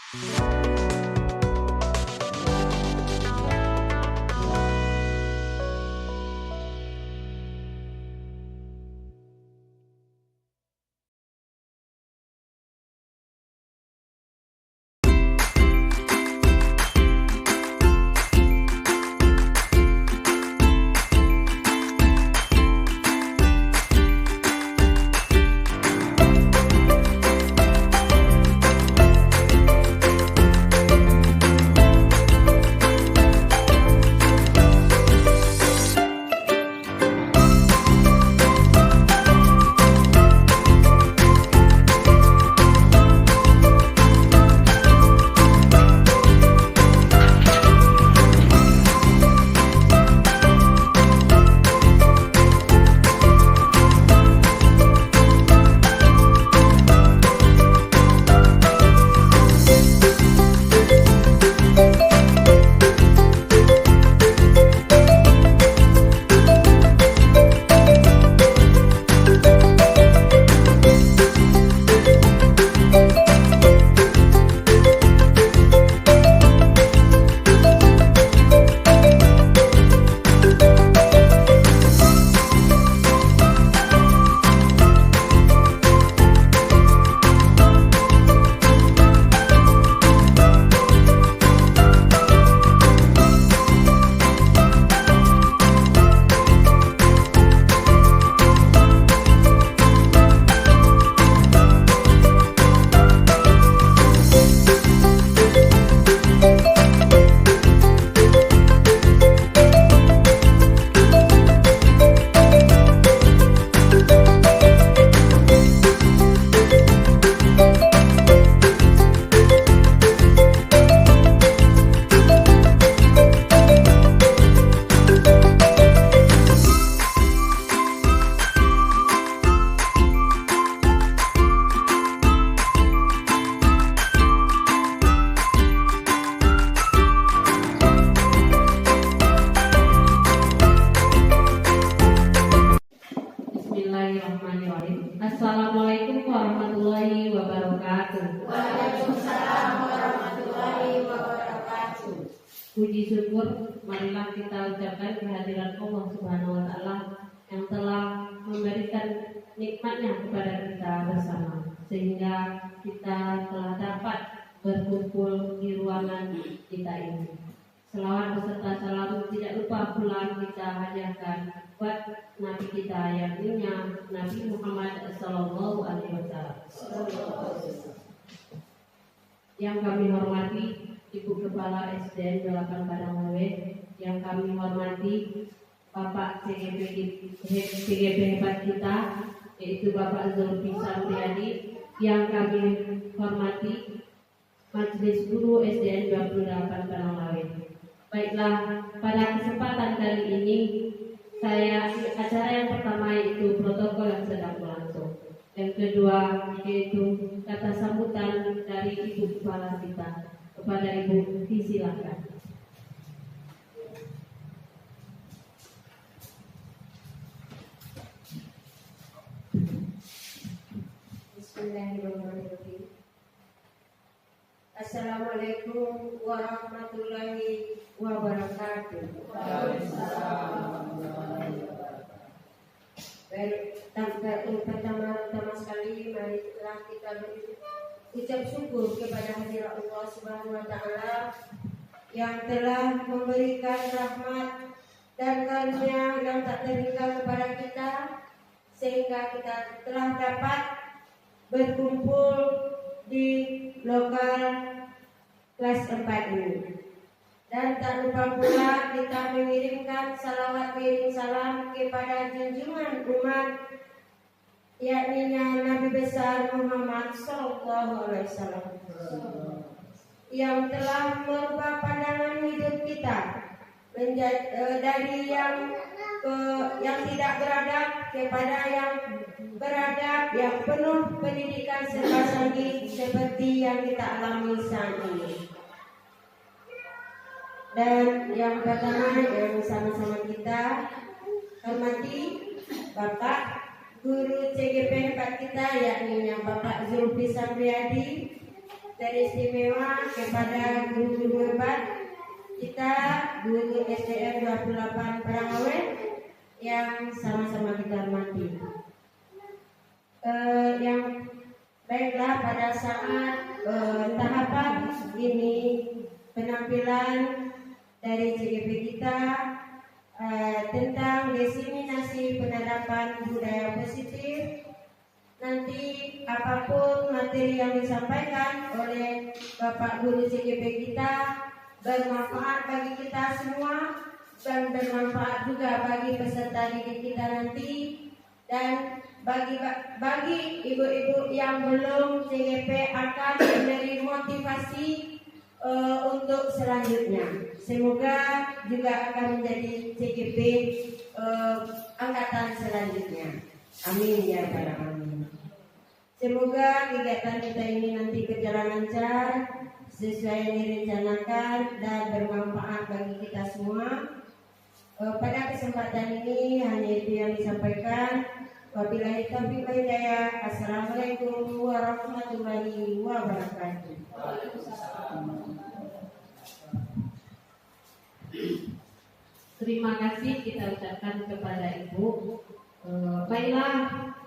Bismillahirrahmanirrahim. Assalamualaikum warahmatullahi wabarakatuh. Waalaikumsalam warahmatullahi wabarakatuh. Puji syukur marilah kita ucapkan kehadiran Allah Subhanahu wa taala yang telah memberikan nikmatnya kepada kita bersama, sehingga kita telah dapat berkumpul di ruangan kita ini. Selawat beserta salam tidak lupa pula kita hadirkan buat Nabi kita yang mulia, Nabi Muhammad Sallallahu Alaihi Wasallam. Yang kami hormati Ibu Kepala SDN 8 Padang yang kami hormati Bapak CGP hebat kita, yaitu Bapak Zulfi Samriadi, yang kami hormati Majelis Guru SDN 28 Padang. Baiklah, pada kesempatan kali ini acara yang pertama yaitu protokol yang sedang berlangsung. Yang kedua yaitu kata sambutan dari Ibu Kepala kita kepada Ibu, silakan. Bismillahirrahmanirrahim. Assalamualaikum warahmatullahi wabarakatuh. Pertama sekali marilah kita ucap syukur kepada hadirat Allah Subhanahu wa taala yang telah memberikan rahmat dan karunia yang tak terhingga kepada kita, sehingga kita telah dapat berkumpul di lokal kelas 4 ini. Dan tak lupa pula kita mengirimkan salawat mengirim salam kepada junjungan umat, yakni Nabi besar Muhammad Sallallahu Alaihi Wasallam, yang telah merubah pandangan hidup kita dari yang tidak beradab kepada yang beradab, yang penuh pendidikan serba santri seperti yang kita alami saat ini. Dan yang pertama yang sama-sama kita hormati Bapak Guru CGP hebat kita, yakni yang Bapak Zulfi Samriadi, teristimewa kepada guru-guru hebat kita, guru SDN 28 Padangawe yang sama-sama kita hormati. Yang baiklah, pada saat tahapan ini penampilan dari CGP kita tentang diseminasi penerapan budaya positif. Nanti apapun materi yang disampaikan oleh Bapak Guru CGP kita bermanfaat bagi kita semua dan bermanfaat juga bagi peserta didik kita nanti, dan bagi ibu-ibu yang belum CGP akan menjadi motivasi untuk selanjutnya. Semoga juga akan menjadi CGP angkatan selanjutnya. Amin ya rabbal alamin. Semoga kegiatan kita ini nanti berjalan lancar sesuai yang direncanakan dan bermanfaat bagi kita semua. Pada kesempatan ini hanya itu yang disampaikan. Wabillahi taufiq wal hidayah. Assalamualaikum warahmatullahi wabarakatuh. Terima kasih kita ucapkan kepada Ibu. Baiklah,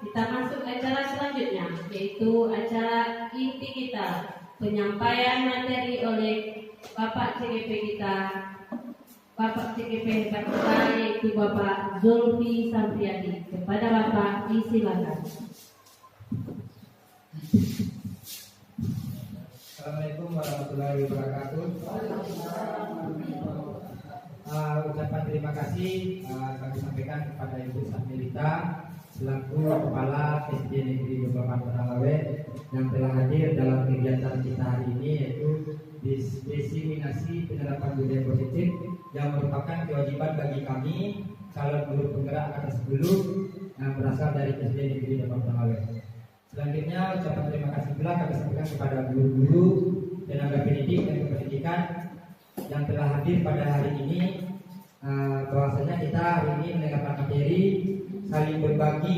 kita masuk acara selanjutnya, yaitu acara inti kita, penyampaian materi oleh Bapak CGP kita, Bapak CGP hebat kita, yaitu Bapak Zulfi Sampriadi. Kepada Bapak disilakan. Assalamualaikum warahmatullahi wabarakatuh. Ucapan terima kasih kami sampaikan kepada Ibu Satmelita selaku Kepala SD Negeri 28 Padangawe yang telah hadir dalam kegiatan kita hari ini, yaitu diseminasi penerapan budaya positif yang merupakan kewajiban bagi kami calon guru penggerak atas 10 yang berasal dari SD Negeri 28 Padangawe. Selanjutnya ucapan terima kasih pula kami sampaikan kepada guru-guru, tenaga pendidik dan kependidikan yang telah hadir pada hari ini. Bahwasanya kita hari ini mendengarkan materi, saling berbagi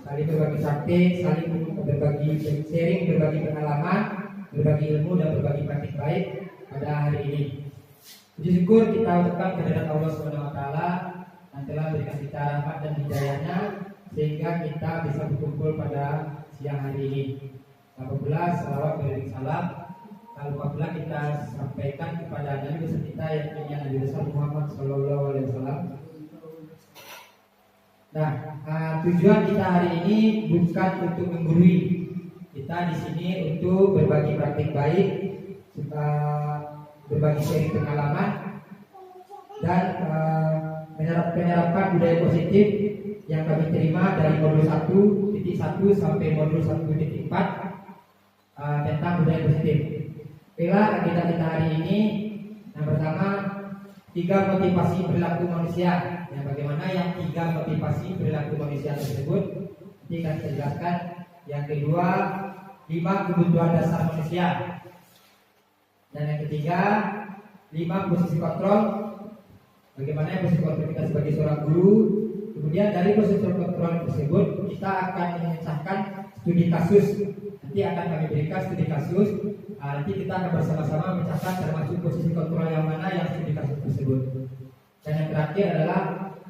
praktik, saling berbagi sharing, berbagi pengalaman, berbagi ilmu dan berbagi praktik baik pada hari ini. Puji syukur kita ucapkan kehadirat Allah SWT yang telah memberikan kita rahmat dan hidayahnya sehingga kita bisa berkumpul pada siang hari ini. Apabila salawat beriring salam, apabila kita sampaikan kepada Nabi besar kita yang ini Nabi besar Muhammad Sallallahu Alaihi Wasallam. Nah, tujuan kita hari ini bukan untuk menggurui. Kita di sini untuk berbagi praktik baik, berbagi sharing pengalaman dan penerapan budaya positif yang kami terima dari modul 1.1 sampai modul 1.4 tentang budaya positif. Bila agenda kita hari ini yang pertama 3 motivasi perilaku manusia. Yang bagaimana yang 3 motivasi perilaku manusia tersebut nanti akan saya jelaskan. Yang kedua 5 kebutuhan dasar manusia. Dan yang ketiga 5 posisi kontrol. Bagaimana posisi kontrol kita sebagai seorang guru. Kemudian dari posisi kontrol tersebut kita akan memecahkan studi kasus. Nanti akan kami berikan studi kasus. Nanti kita akan bersama-sama memecahkan termasuk posisi kontrol yang mana yang studi kasus tersebut. Dan yang terakhir adalah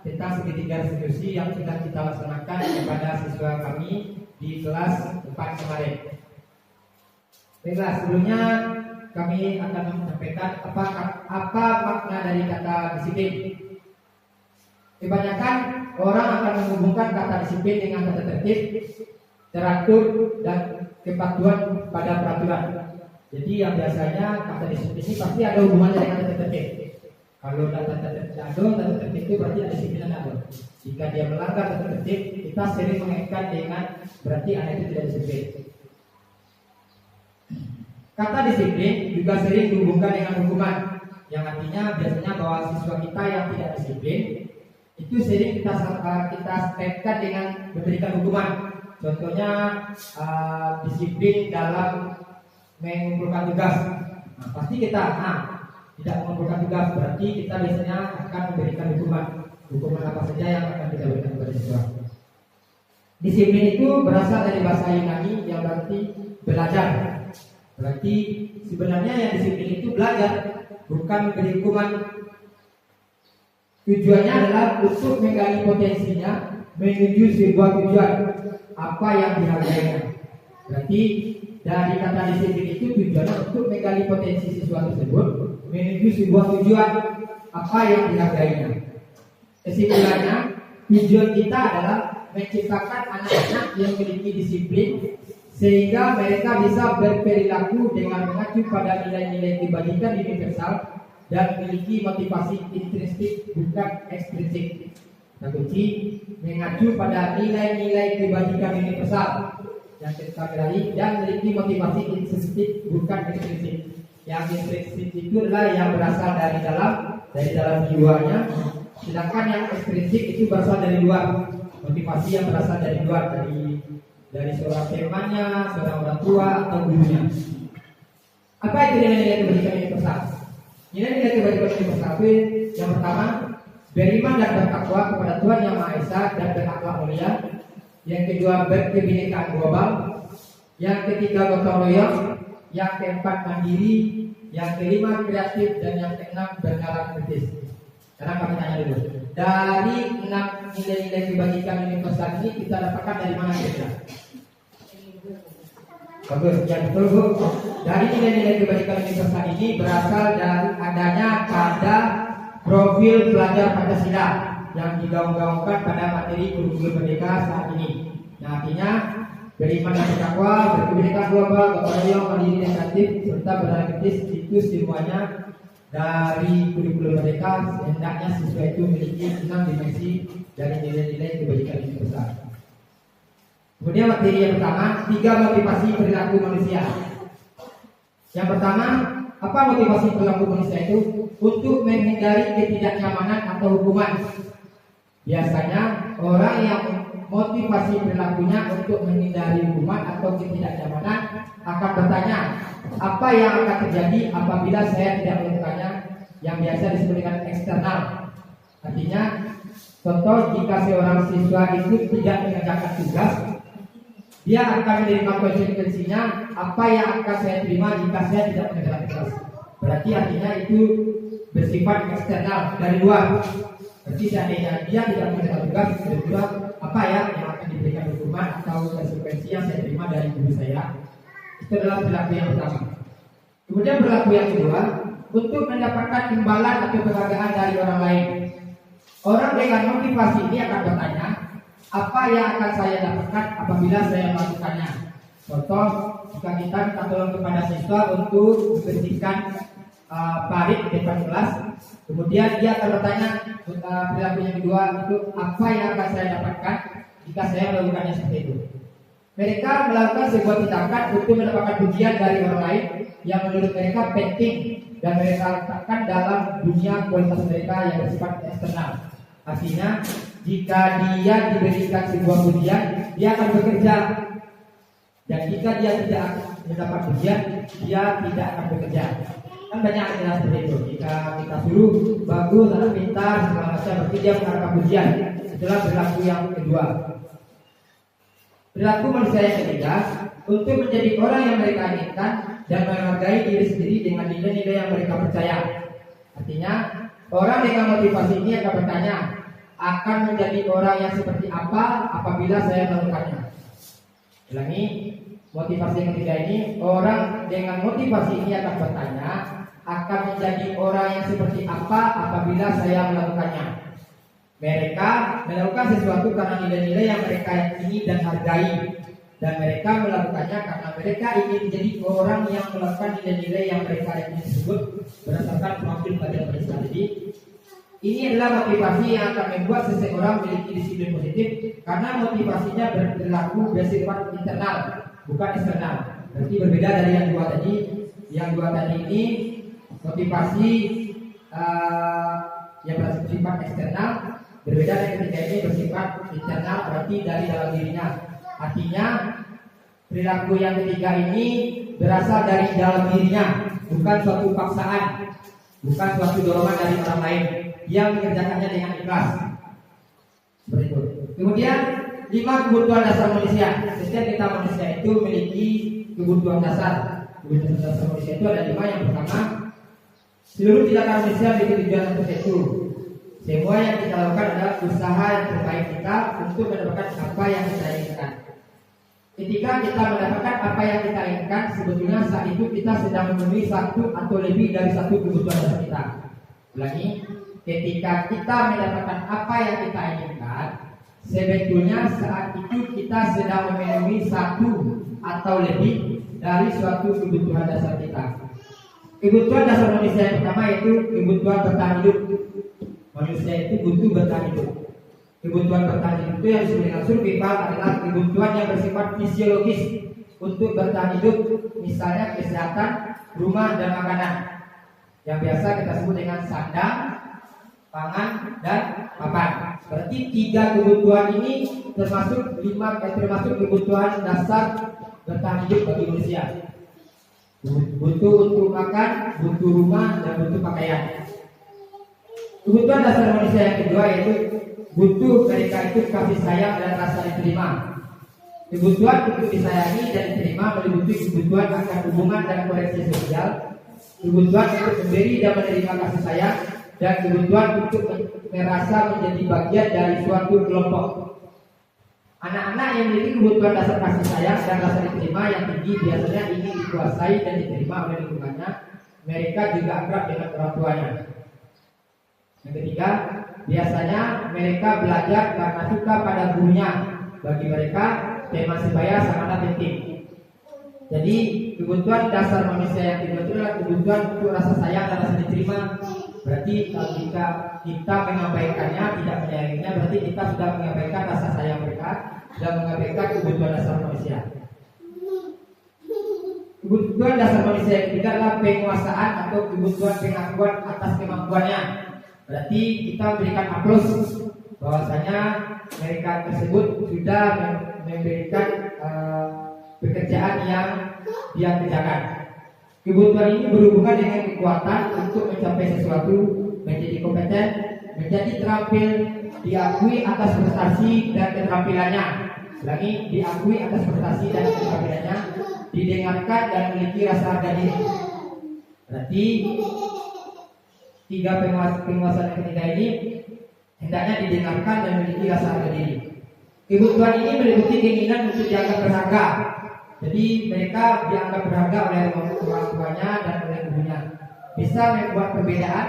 tentang segitiga restitusi yang sudah kita laksanakan kepada siswa kami di kelas 4 kemarin. Baiklah, sebelumnya kami akan menyampaikan apa makna dari kata disiplin. Kebanyakan orang akan menghubungkan kata disiplin dengan tata tertib, teratur, dan kepatuhan pada peraturan. Jadi yang biasanya kata disiplin ini pasti ada hubungannya dengan tata tertib. Kalau tata tertib itu berarti ada disiplin ada. Jika dia melanggar tata tertib, kita sering mengaitkan dengan berarti anak itu tidak disiplin. Kata disiplin juga sering dihubungkan dengan hukuman, yang artinya biasanya bahwa siswa kita yang tidak disiplin itu sering kita kaitkan dengan memberikan hukuman. Contohnya disiplin dalam mengumpulkan tugas. Nah, pasti kita tidak mengumpulkan tugas, berarti kita biasanya akan memberikan hukuman apa saja yang akan kita berikan kepada siswa. Disiplin itu berasal dari bahasa Yunani yang berarti belajar. Berarti sebenarnya yang disiplin itu belajar, bukan memberi hukuman. Tujuannya adalah untuk menggali potensinya menuju sebuah tujuan apa yang dihargainya. Berarti dari kata disiplin itu tujuannya untuk menggali potensi siswa tersebut menuju sebuah tujuan apa yang dihargainya. Kesimpulannya, tujuan kita adalah menciptakan anak-anak yang memiliki disiplin sehingga mereka bisa berperilaku dengan mengacu pada nilai-nilai kebajikan universal dan memiliki motivasi intrinsik bukan ekstrinsik. Kunci mengacu pada nilai-nilai kebajikan universal yang kita belajar dan memiliki motivasi intrinsik bukan ekstrinsik. Yang intrinsik itu adalah yang berasal dari dalam jiwanya, sedangkan yang ekstrinsik itu berasal dari luar. Motivasi yang berasal dari luar, dari seorang temannya, seorang orang tua atau gurunya. Apa itu nilai-nilai kebajikan universal? Nilai-nilai kebajikan universal itu yang pertama, beriman dan bertakwa kepada Tuhan Yang Maha Esa dan berakhlak mulia. Yang kedua, berkebinekaan global. Yang ketiga, gotong royong. Yang keempat, mandiri. Yang kelima, kreatif. Dan yang keenam, bernalar kritis. Sekarang kami tanya dulu, dari 6 nilai-nilai kebajikan universal ini kita dapatkan dari mana kira-kira? Bagus, ya betul Bu. Dari nilai-nilai kebajikan universal ini berasal dari adanya pada profil pelajar Pancasila yang digaung-gaungkan pada materi kurikulum merdeka saat ini. Nah, artinya beriman dan bertakwa, berkebinekaan global, gotong royong, mandiri dan kreatif, serta bernalar kritis, itu semuanya dari kurikulum merdeka. Hendaknya siswa itu memiliki 6 dimensi dari nilai-nilai kebajikan universal. Kemudian materi yang pertama, 3 motivasi perilaku manusia. Yang pertama, apa motivasi perilaku manusia itu? Untuk menghindari ketidaknyamanan atau hukuman. Biasanya orang yang motivasi perilakunya untuk menghindari hukuman atau ketidaknyamanan akan bertanya, apa yang akan terjadi apabila saya tidak melakukannya, yang biasa disebut dengan eksternal. Artinya, contoh jika seorang siswa itu tidak mengerjakan tugas, dia akan menerima konsekuensinya, apa yang akan saya terima jika saya tidak mengerjakan tugas. Berarti artinya itu bersifat eksternal, dari luar. Berarti seandainya dia tidak mengerjakan tugas, kira-kira apa ya yang akan diberikan hukuman atau konsekuensi yang saya terima dari guru saya. Itu adalah perilaku yang pertama. Kemudian perilaku yang kedua, untuk mendapatkan imbalan atau penghargaan dari orang lain. Orang dengan motivasi ini akan bertanya, apa yang akan saya dapatkan apabila saya melakukannya. Contoh, jika kita minta tolong kepada siswa untuk membersihkan parit depan kelas, kemudian dia akan bertanya, perilaku yang kedua itu apa yang akan saya dapatkan jika saya melakukannya seperti itu. Mereka melakukan sebuah tindakan untuk mendapatkan pujian dari orang lain yang menurut mereka penting dan mereka letakkan dalam dunia kualitas mereka yang bersifat eksternal. Artinya, jika dia diberikan sebuah pujian, dia akan bekerja. Dan jika dia tidak mendapat pujian, dia tidak akan bekerja. Kan banyak yang seperti itu. Jika kita suruh bagus, anak pintar, segala macam, berarti dia mengharapkan pujian. Itulah perilaku yang kedua. Perilaku manusia yang ketiga, untuk menjadi orang yang mereka inginkan dan menghargai diri sendiri dengan nilai-nilai yang mereka percaya. Artinya, orang dengan motivasi ini akan bertanya, akan menjadi orang yang seperti apa apabila saya melakukannya. Ulangi, motivasi yang ketiga ini, orang dengan motivasi ini akan bertanya, akan menjadi orang yang seperti apa apabila saya melakukannya. Mereka melakukan sesuatu karena nilai-nilai yang mereka yakini dan hargai, dan mereka melakukannya karena mereka ingin menjadi orang yang melakukan nilai-nilai yang mereka yakini tersebut berdasarkan profil pada mereka. Jadi ini adalah motivasi yang akan membuat seseorang memiliki disiplin positif karena motivasinya berlaku bersifat internal, bukan eksternal. Berarti berbeda dari yang dua tadi. Yang dua tadi ini motivasi yang bersifat eksternal, berbeda dengan ketiga ini bersifat internal, berarti dari dalam dirinya. Artinya perilaku yang ketiga ini berasal dari dalam dirinya, bukan suatu paksaan, bukan suatu dorongan dari orang lain. Dia mengerjakannya dengan ikhlas. Seperti itu. Kemudian 5 kebutuhan dasar manusia. Setiap kita manusia itu memiliki kebutuhan dasar. kebutuhan dasar manusia itu ada 5. Yang pertama, seluruh tindakan manusia memiliki tujuan tertentu. Semua yang kita lakukan adalah usaha yang terbaik kita untuk mendapatkan apa yang kita inginkan. Ketika kita mendapatkan apa yang kita inginkan, sebetulnya saat itu kita sedang memenuhi satu atau lebih dari satu kebutuhan dasar kita. Ulangi, ketika kita mendapatkan apa yang kita inginkan, sebetulnya saat itu kita sedang memenuhi satu atau lebih dari suatu kebutuhan dasar kita. Kebutuhan dasar manusia yang pertama yaitu kebutuhan bertahan hidup. Manusia itu butuh bertahan hidup. Kebutuhan bertahan hidup itu yang disebut dengan survival adalah kebutuhan yang bersifat fisiologis untuk bertahan hidup, misalnya kesehatan, rumah, dan makanan. Yang biasa kita sebut dengan sandang, pangan, dan papan. Berarti 3 kebutuhan ini termasuk kebutuhan dasar bertahan hidup bagi manusia. Butuh untuk makan, butuh rumah, dan butuh pakaian. Kebutuhan dasar manusia yang kedua yaitu butuh mereka itu kasih sayang dan rasa diterima. Kebutuhan untuk disayangi dan diterima meliputi kebutuhan akan hubungan dan koneksi sosial, kebutuhan untuk memberi dan menerima kasih sayang, dan kebutuhan untuk merasa menjadi bagian dari suatu kelompok. Anak-anak yang memiliki kebutuhan dasar kasih sayang dan rasa diterima yang tinggi biasanya ingin dikuasai dan diterima oleh lingkungannya. Mereka juga akrab dengan orang tuanya. Yang ketiga, biasanya mereka belajar karena suka pada gurunya. Bagi mereka, tema sebaya sangatlah penting. Jadi, kebutuhan dasar manusia yang kedua itu adalah kebutuhan untuk rasa sayang dan rasa diterima. Berarti kalau kita mengabaikannya, tidak menyayanginya, berarti kita sudah mengabaikan rasa sayang mereka, sudah mengabaikan kebutuhan dasar manusia. Kebutuhan dasar manusia yang ketiga adalah penguasaan atau kebutuhan pengakuan atas kemampuannya. Berarti kita berikan aplaus bahwasanya mereka tersebut sudah memberikan pekerjaan yang dia kerjakan. Kebutuhan ini berhubungan dengan kekuatan untuk mencapai sesuatu, menjadi kompeten, menjadi terampil, diakui atas prestasi dan keterampilannya. Ulangi, diakui atas prestasi dan keterampilannya, didengarkan dan memiliki rasa harga diri. Berarti 3 penguasaan yang ketiga ini hendaknya didengarkan dan memiliki rasa harga diri. Kebutuhan ini meliputi keinginan untuk dianggap berharga. Jadi mereka dianggap berharga oleh orang tuanya dan oleh ibunya. Bisa membuat perbedaan,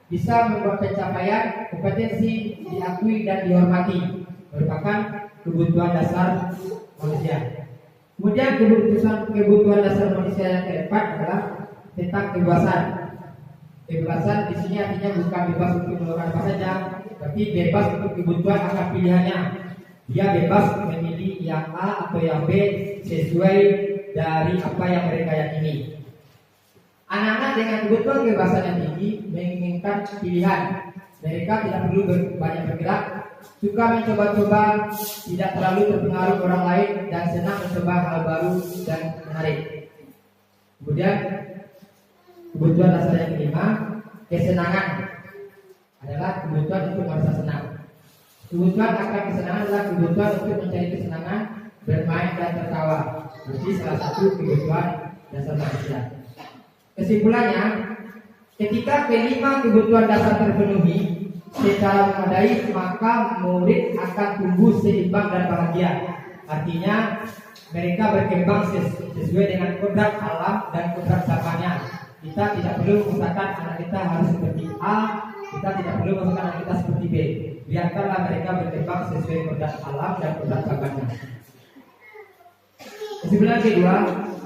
bisa membuat pencapaian, kompetensi, diakui dan dihormati. Merupakan kebutuhan dasar manusia. Kemudian kebutuhan dasar manusia yang keempat adalah tentang kebebasan. Kebebasan di sini artinya bukan bebas untuk melakukan apa saja, tapi bebas untuk kebutuhan akan pilihannya. Dia bebas memilih yang A atau yang B sesuai dari apa yang mereka yakini. Anak-anak dengan kebutuhan kebebasan yang tinggi menginginkan pilihan. Mereka tidak perlu banyak bergerak, suka mencoba-coba, tidak terlalu terpengaruh orang lain, dan senang mencoba hal baru dan menarik. Kemudian kebutuhan dasar yang kelima, kesenangan adalah kebutuhan untuk merasa senang. Kebutuhan akan kesenangan adalah kebutuhan untuk mencari kesenangan, bermain dan tertawa. Jadi salah satu kebutuhan dasar manusia. Kesimpulannya, ketika kelima kebutuhan dasar terpenuhi secara memadai, maka murid akan tumbuh seimbang dan bahagia. Artinya mereka berkembang sesuai dengan kodrat alam dan kodrat zamannya. Kita tidak perlu memaksakan anak kita harus seperti A, kita tidak perlu memaksakan anak kita seperti B. Biarkanlah mereka berkembang sesuai kodrat alam dan kodrat zamannya. Kesimpulan kedua,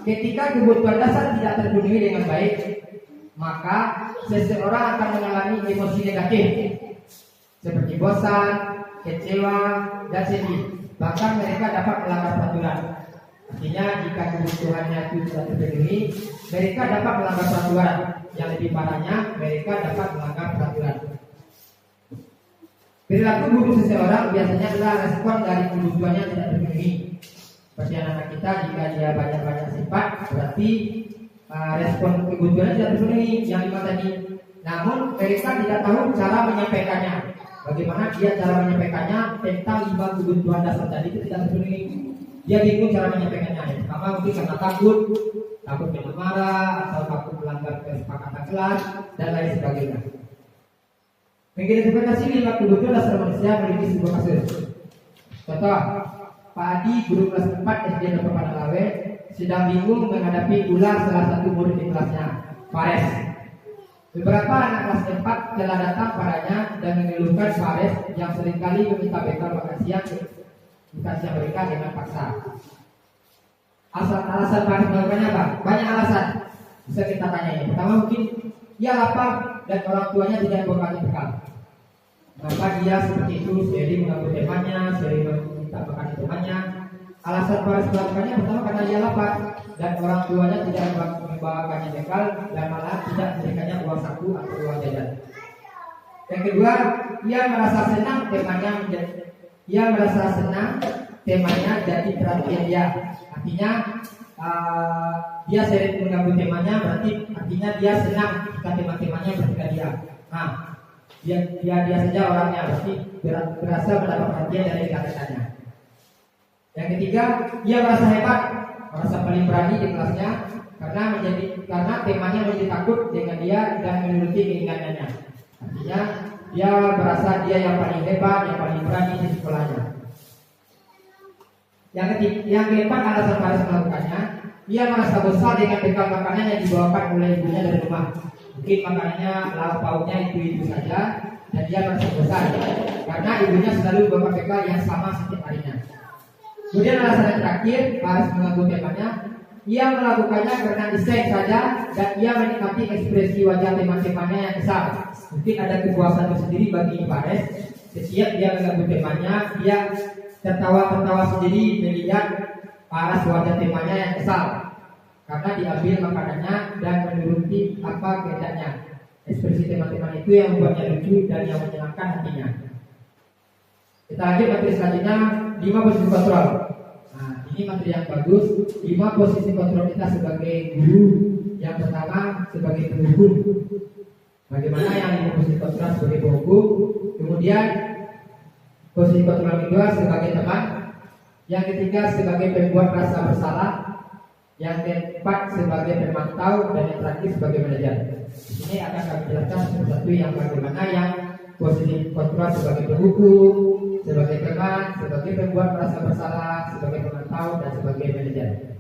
ketika kebutuhan dasar tidak terpenuhi dengan baik, maka seseorang akan mengalami emosi negatif seperti bosan, kecewa, dan sedih. Bahkan mereka dapat melanggar peraturan. Artinya jika kebutuhannya itu tidak terpenuhi, mereka dapat melanggar peraturan. Yang lebih parahnya, mereka dapat melanggar peraturan. Perilaku buruk seseorang biasanya adalah respon dari kebutuhannya tidak terpenuhi. Seperti anak kita, jika dia banyak-banyak sifat, berarti respon kebutuhannya tidak terpenuhi. Yang 5 tadi. Namun mereka tidak tahu cara menyampaikannya. Bagaimana dia cara menyampaikannya tentang 5 kebutuhan dasar tadi itu tidak terpenuhi. Dia bingung cara menyampaikannya. Pertama mungkin karena takut, takut kena marah, atau takut melanggar kesepakatan kelas, dan lain sebagainya. Mengidentifikasi 5 kebutuhan dasar manusia memiliki sebuah kasus. Contoh, Pak Adi, guru kelas 4 SD Desa Padang sedang bingung menghadapi ulah salah satu murid di kelasnya, Fares. Beberapa anak kelas 4 telah datang padanya dan mengeluhkan Fares yang seringkali meminta bekal makan siang mereka dengan paksa. Alasan Fares melakukannya apa? Banyak alasan. Bisa kita tanya ini. Pertama, mungkin ia lapar dan orang tuanya tidak membekali bekal. Maka dia seperti itu, sering mengganggu temannya, sering meminta makan temannya. Alasan Fares melakukannya pertama karena dia lapar dan orang tuanya tidak membawakannya bekal dan malah tidak memberikannya uang saku atau uang jajan. Yang kedua, ia merasa senang temanya jadi perhatian dia. Artinya dia sering mengganggu temannya, berarti artinya dia senang jika teman-temannya bertiga dia. Nah, dia saja orangnya, berarti berasa mendapat perhatian dari rekan-rekannya. Yang ketiga, ia merasa hebat, merasa paling berani di kelasnya karena temannya menjadi takut dengan dia dan menuruti keinginannya. Artinya dia merasa dia yang paling hebat, yang paling berani di sekolahnya. Yang keempat, alasan Fares melakukannya, ia merasa besar dengan bekal makanan yang dibawakan oleh ibunya dari rumah. Mungkin makanannya lauk pauknya itu saja, dan dia merasa besar karena ibunya selalu membawa bekal yang sama setiap harinya. Kemudian alasan yang terakhir, Fares mengganggu temannya, ia melakukannya karena iseng saja dan ia menikmati ekspresi wajah teman-temannya yang kesal. Mungkin ada kepuasan tersendiri bagi Fares. Setiap dia mengganggu temannya, dia tertawa-tertawa sendiri melihat paras wajah temannya yang kesal karena diambil makanannya dan menuruti apa kehendaknya. Ekspresi teman-teman itu yang membuatnya lucu dan yang menyenangkan hatinya. Kita lanjut materi selanjutnya, 5 posisi kontrol. Nah, ini materi yang bagus. 5 posisi kontrol kita sebagai guru. Yang pertama sebagai penghukum. Bagaimana yang 5 posisi kontrol sebagai penghukum. Kemudian posisi kontrol kedua sebagai teman. Yang ketiga sebagai pembuat rasa bersalah. Yang keempat sebagai pemantau. Dan yang terakhir sebagai manajer. Ini akan kami jelaskan satu-satu yang bagaimana yang posisi kontrol sebagai penghukum, sebagai teman, sebagai pembuat merasa bersalah, sebagai pemantau, dan sebagai manajer.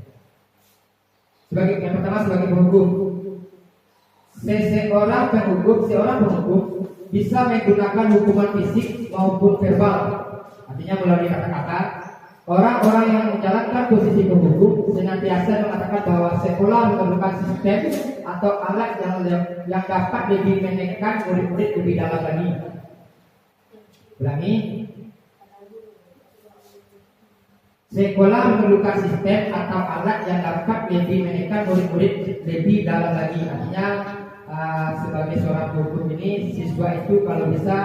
Yang pertama sebagai penghukum. Seorang penghukum bisa menggunakan hukuman fisik maupun verbal. Artinya melalui kata-kata. Orang-orang yang menjalankan posisi penghukum senantiasa mengatakan bahwa sekolah memerlukan sistem atau alat yang dapat lebih menekan murid-murid lebih dalam lagi. Ulangi. Sekolah memerlukan sistem atau alat yang dapat lebih menekan murid-murid lebih dalam lagi. Artinya sebagai seorang penghukum ini, siswa itu kalau bisa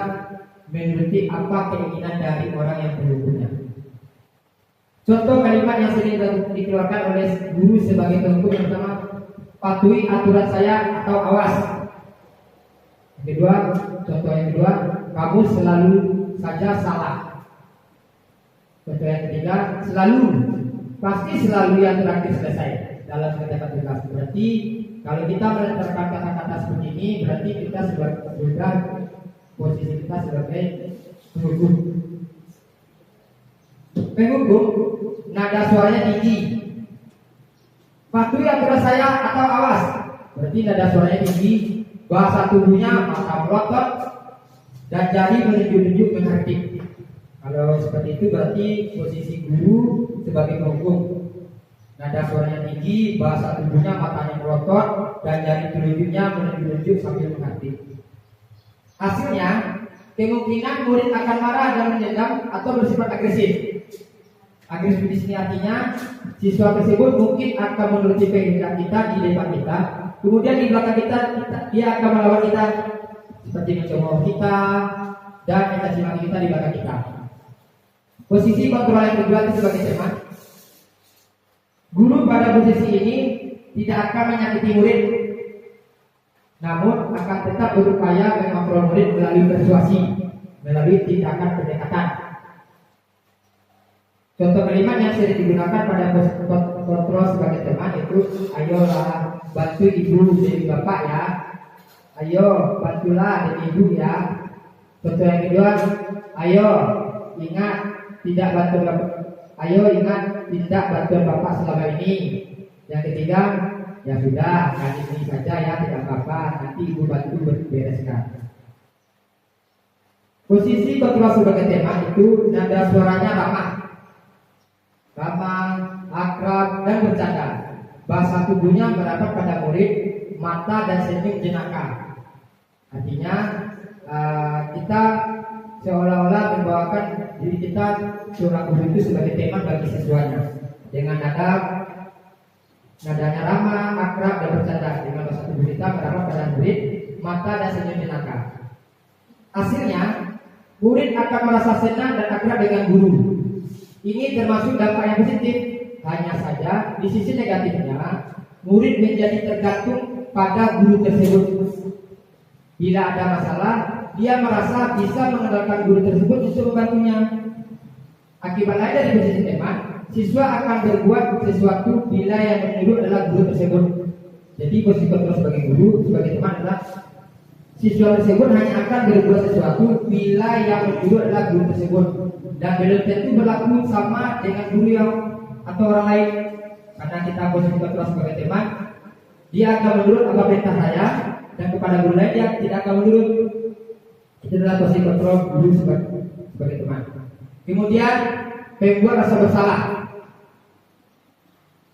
menuruti apa keinginan dari orang yang menghukumnya. Contoh kalimat yang sering dikeluarkan oleh guru sebagai penghukum yang pertama, patuhi aturan saya atau awas. Contoh yang kedua, kamu selalu saja salah. Contoh yang ketiga, pasti selalu yang terakhir selesai dalam kata-kata tugas. Berarti kalau kita menerapkan kata-kata seperti ini, berarti kita sudah posisi kita sebagai penghukum. Penghukum, nada suaranya tinggi. Patuhi aturan saya atau awas. Berarti nada suaranya tinggi, bahasa tubuhnya mata melotot dan jari menunjuk-nunjuk menghardik. Kalau seperti itu berarti posisi guru sebagai penghukum. Nada suaranya tinggi, bahasa tubuhnya matanya melotot dan jari telunjuknya menunjuk-nunjuk sambil menghardik. Hasilnya, kemungkinan murid akan marah dan mendendam atau bersifat agresif. Agresif di sini artinya siswa tersebut mungkin akan menuruti keinginan kita di depan kita, kemudian di belakang kita dia akan melawan kita seperti mencemooh kita dan mencaci maki kita di belakang kita. Posisi kontrol yang kedua itu sebagai teman. Guru pada posisi ini tidak akan menyakiti murid, namun akan tetap berupaya mengontrol murid melalui persuasi, melalui tindakan pendekatan. Contoh kalimat yang sering digunakan pada kontrol sebagai teman itu, ayolah bantu ibu dan bapak ya. Ayo bantulah dan ibu ya. Contoh yang kedua, ayo ingat tidak bantu bapak. Ayo ingat tidak bantuan bapak selama ini. Yang ketiga, ya sudah, kali ini saja ya, tidak apa-apa. Nanti ibu bantu bereskan. Posisi kontrol sebagai tema itu nada suaranya ramah, akrab dan bercanda. Bahasa tubuhnya merapat pada murid, mata dan senyum jenaka. Artinya kita seolah-olah membawakan diri kita seorang guru itu sebagai teman bagi siswanya dengan nadanya ramah, akrab dan bercanda. Dengan bahasa tubuh kita merapat pada murid, mata dan senyum jenaka. Hasilnya murid akan merasa senang dan akrab dengan guru. Ini termasuk dampak yang positif. Hanya saja di sisi negatifnya, murid menjadi tergantung pada guru tersebut. Bila ada masalah, dia merasa bisa mengandalkan guru tersebut untuk membantunya. Akibat lain dari posisi teman, siswa akan berbuat sesuatu bila yang menyuruh adalah guru tersebut. Jadi posisi kontrol sebagai guru, sebagai teman adalah siswa tersebut hanya akan berbuat sesuatu bila yang menyuruh adalah guru tersebut, dan belum tentu berlaku sama dengan guru yang atau orang lain. Karena kita posisi kontrol sebagai teman, dia akan menurut apa perintah saya, dan kepada guru lain dia tidak akan menurut. Itu adalah posisi kontrol guru sebagai teman. Kemudian membuat rasa bersalah.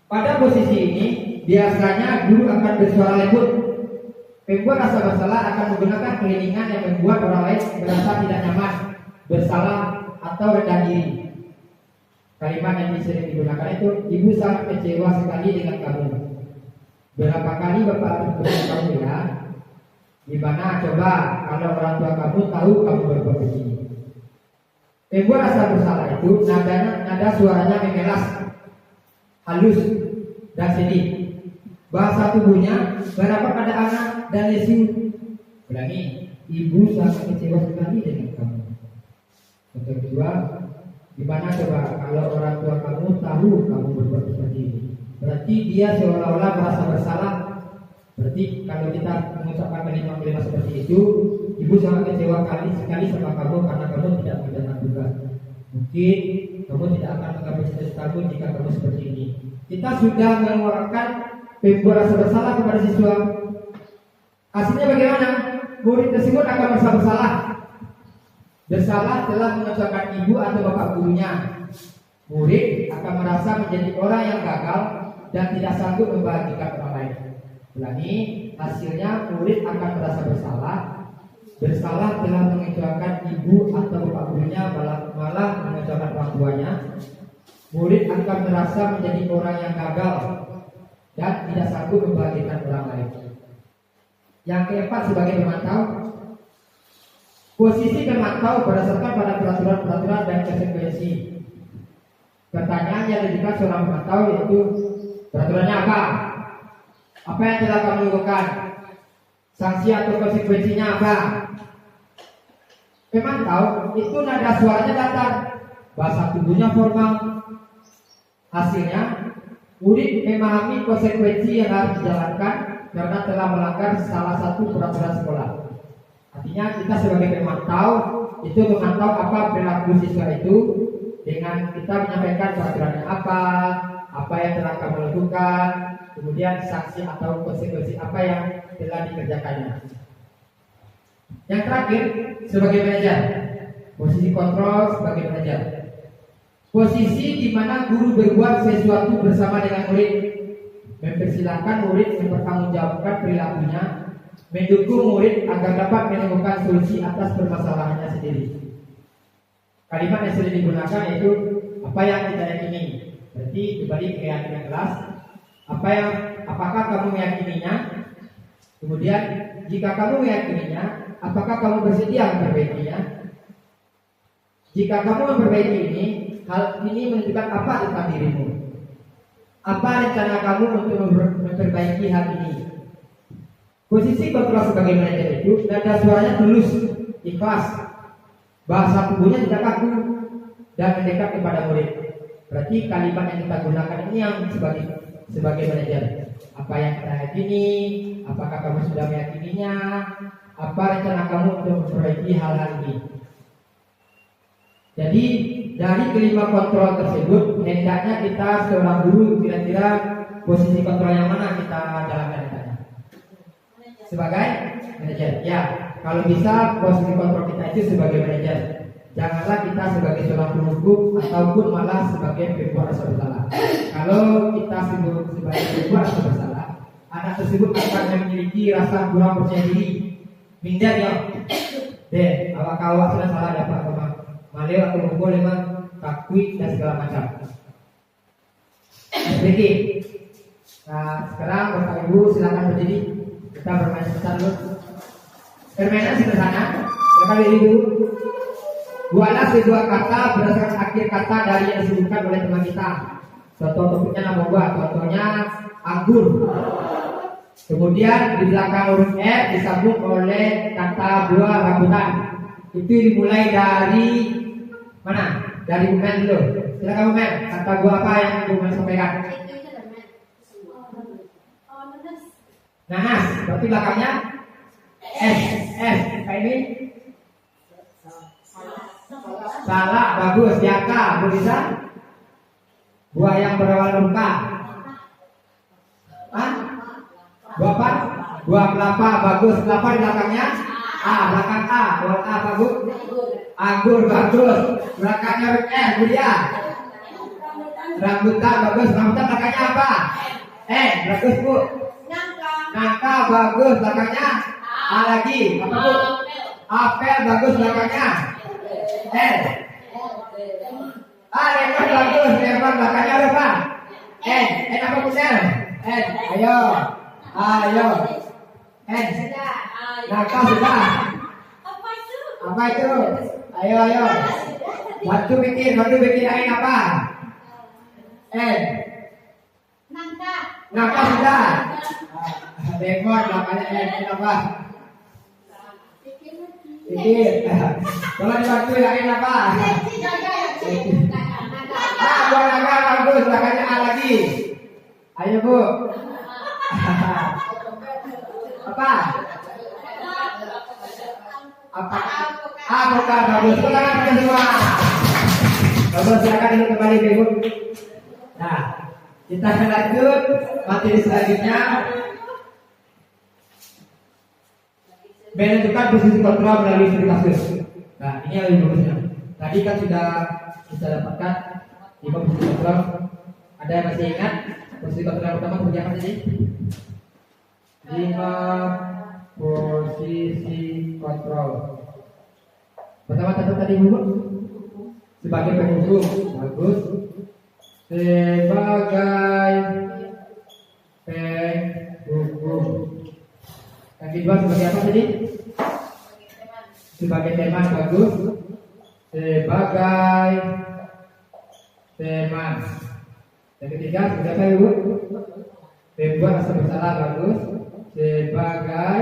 Pada posisi ini biasanya guru akan bersuara lembut. Membuat rasa bersalah akan menggunakan keliningan yang membuat orang lain merasa tidak nyaman, bersalah atau rendah diri. Kalimat yang sering digunakan itu, ibu sangat kecewa sekali dengan kamu. Berapa kali bapak harus beritahu kamu ya? Gimana coba kalau orang tua kamu tahu kamu berbuat begini? Membuat rasa bersalah itu nada suaranya memelas, halus dan sedih. Bahasa tubuhnya merapat pada anak dan lesu. Ulangi, ibu sangat kecewa sekali dengan kamu. Contoh kedua, gimana coba kalau orang tua kamu tahu kamu berbuat seperti ini? Berarti dia seolah-olah merasa bersalah. Berarti kalau kita mengucapkan kalimat-kalimat seperti itu, ibu sangat kecewa sekali sama kamu karena kamu tidak mengerjakan tugas. Mungkin kamu tidak akan mengambil cita-citamu jika kamu seperti ini. Kita sudah mengeluarkan membuat rasa bersalah kepada siswa. Hasilnya bagaimana? Murid tersebut akan merasa bersalah. Bersalah telah mengecewakan ibu atau bapak gurunya. Murid akan merasa menjadi orang yang gagal dan tidak sanggup membahagiakan orang lain. Ulangi, hasilnya murid akan merasa bersalah. Bersalah telah mengecewakan ibu atau bapak gurunya, malah mengecewakan orang tuanya. Murid akan merasa menjadi orang yang gagal dan tidak sanggup membahagiakan orang lain. Yang keempat, sebagai pemantau. Posisi pemantau berdasarkan pada peraturan-peraturan dan konsekuensi. Pertanyaan yang diberikan seorang pemantau yaitu peraturannya apa? Apa yang telah kamu lakukan? Sanksi atau konsekuensinya apa? Pemantau itu nada suaranya datar, bahasa tubuhnya formal. Hasilnya, murid memahami konsekuensi yang harus dijalankan karena telah melanggar salah satu peraturan sekolah. Artinya kita sebagai pemantau itu memantau apa perilaku siswa itu dengan kita menyampaikan peraturannya apa yang telah kamu lakukan, kemudian sanksi atau konsekuensi apa yang telah dikerjakannya. Yang terakhir, sebagai manajer, posisi kontrol sebagai manajer. Posisi di mana guru berbuat sesuatu bersama dengan murid, mempersilahkan murid mempertanggungjawabkan perilakunya, mendukung murid agar dapat menemukan solusi atas permasalahannya sendiri. Kalimat yang sering digunakan yaitu apa yang kita yakini. Berarti kembali ke keyakinan kelas. Apakah kamu meyakininya? Kemudian jika kamu meyakininya, apakah kamu bersedia memperbaikinya? Jika kamu memperbaiki ini, hal ini menunjukkan apa tentang dirimu? Apa rencana kamu untuk memperbaiki hal ini? Posisi kontrol sebagai manajer itu nada suaranya tulus, ikhlas, bahasa tubuhnya tidak kaku dan mendekat kepada murid. Berarti kalimat yang kita gunakan ini yang sebagai manajer. Apa yang kita yakini, apakah kamu sudah meyakininya, apa rencana kamu untuk memperbaiki hal-hal ini. Jadi dari kelima kontrol tersebut, hendaknya kita seorang guru kira-kira posisi kontrol yang mana kita jalankan hendaknya? Sebagai manajer. Ya, kalau bisa posisi kontrol kita itu sebagai manajer. Janganlah kita sebagai seorang penghukum ataupun malah sebagai pembuat rasa bersalah. Kalau kita sebagai pembuat rasa bersalah, anak tersebut akan memiliki rasa kurang percaya diri. Minder ya. Deh, awak sudah salah dapat sama maleo atau mukul memang takui dan segala macam. Sedikit. Nah, sekarang Bapak Ibu silakan berdiri. Kita bermain sebentar dulu. Permainan sederhana. Silakan berdiri dulu. Buatlah sebuah kata berdasarkan akhir kata dari yang disebutkan oleh teman kita. Contoh topiknya nama buat. Contohnya anggur. Kemudian di belakang huruf R disambung oleh kata buah rambutan. Itu dimulai dari mana? Dari Bumen dulu. Silakan Bumen. Kata buah apa yang Bumen sampaikan? Nanas. Berarti belakangnya S. Kayak ini. Salah, bagus. Jaka, bisa? Buah yang berawal huruf K. Hah? Buah apa? Buah kelapa, bagus. Kelapa di belakangnya A, belakang A. Buah A, bagus. Anggur, bagus. Belakangnya huruf R, Budia. Rambutan, bagus. Rambutan belakangnya apa? Bagus Bu. Nangka, bagus. Belakangnya A lagi. Apa Bu? Apel, bagus. Belakangnya lemon bagus, lemon belakangnya apa? Apa benar? Ayo. Nangka sudah. Apa itu? Ayo. Waktu bikin apa? Nangka sudah. Lemon belakangnya apa? Pikir. Kalau diwaktu lain apa? Buah naga bagus, belakangnya A lagi. Ayo Bu. Apa? Avokat bagus. Silakan semua. Bagus, silakan duduk kembali Ibu. Nah, kita akan lanjut materi selanjutnya. Menentukan posisi kontrol melalui studi kasus. Nah, ini yang lebih bagusnya. Tadi kan sudah kita dapatkan 5 posisi kontrol. Ada yang masih ingat posisi kontrol yang pertama seperti apa tadi? 5 posisi kontrol. Pertama tadi Bu. Sebagai penghukum, bagus. Sebagai penghukum. Yang kedua sebagai apa tadi? Sebagai teman, bagus. Sebagai teman. Yang ketiga sebagai apa Ibu? Pembuat rasa bersalah, bagus. Sebagai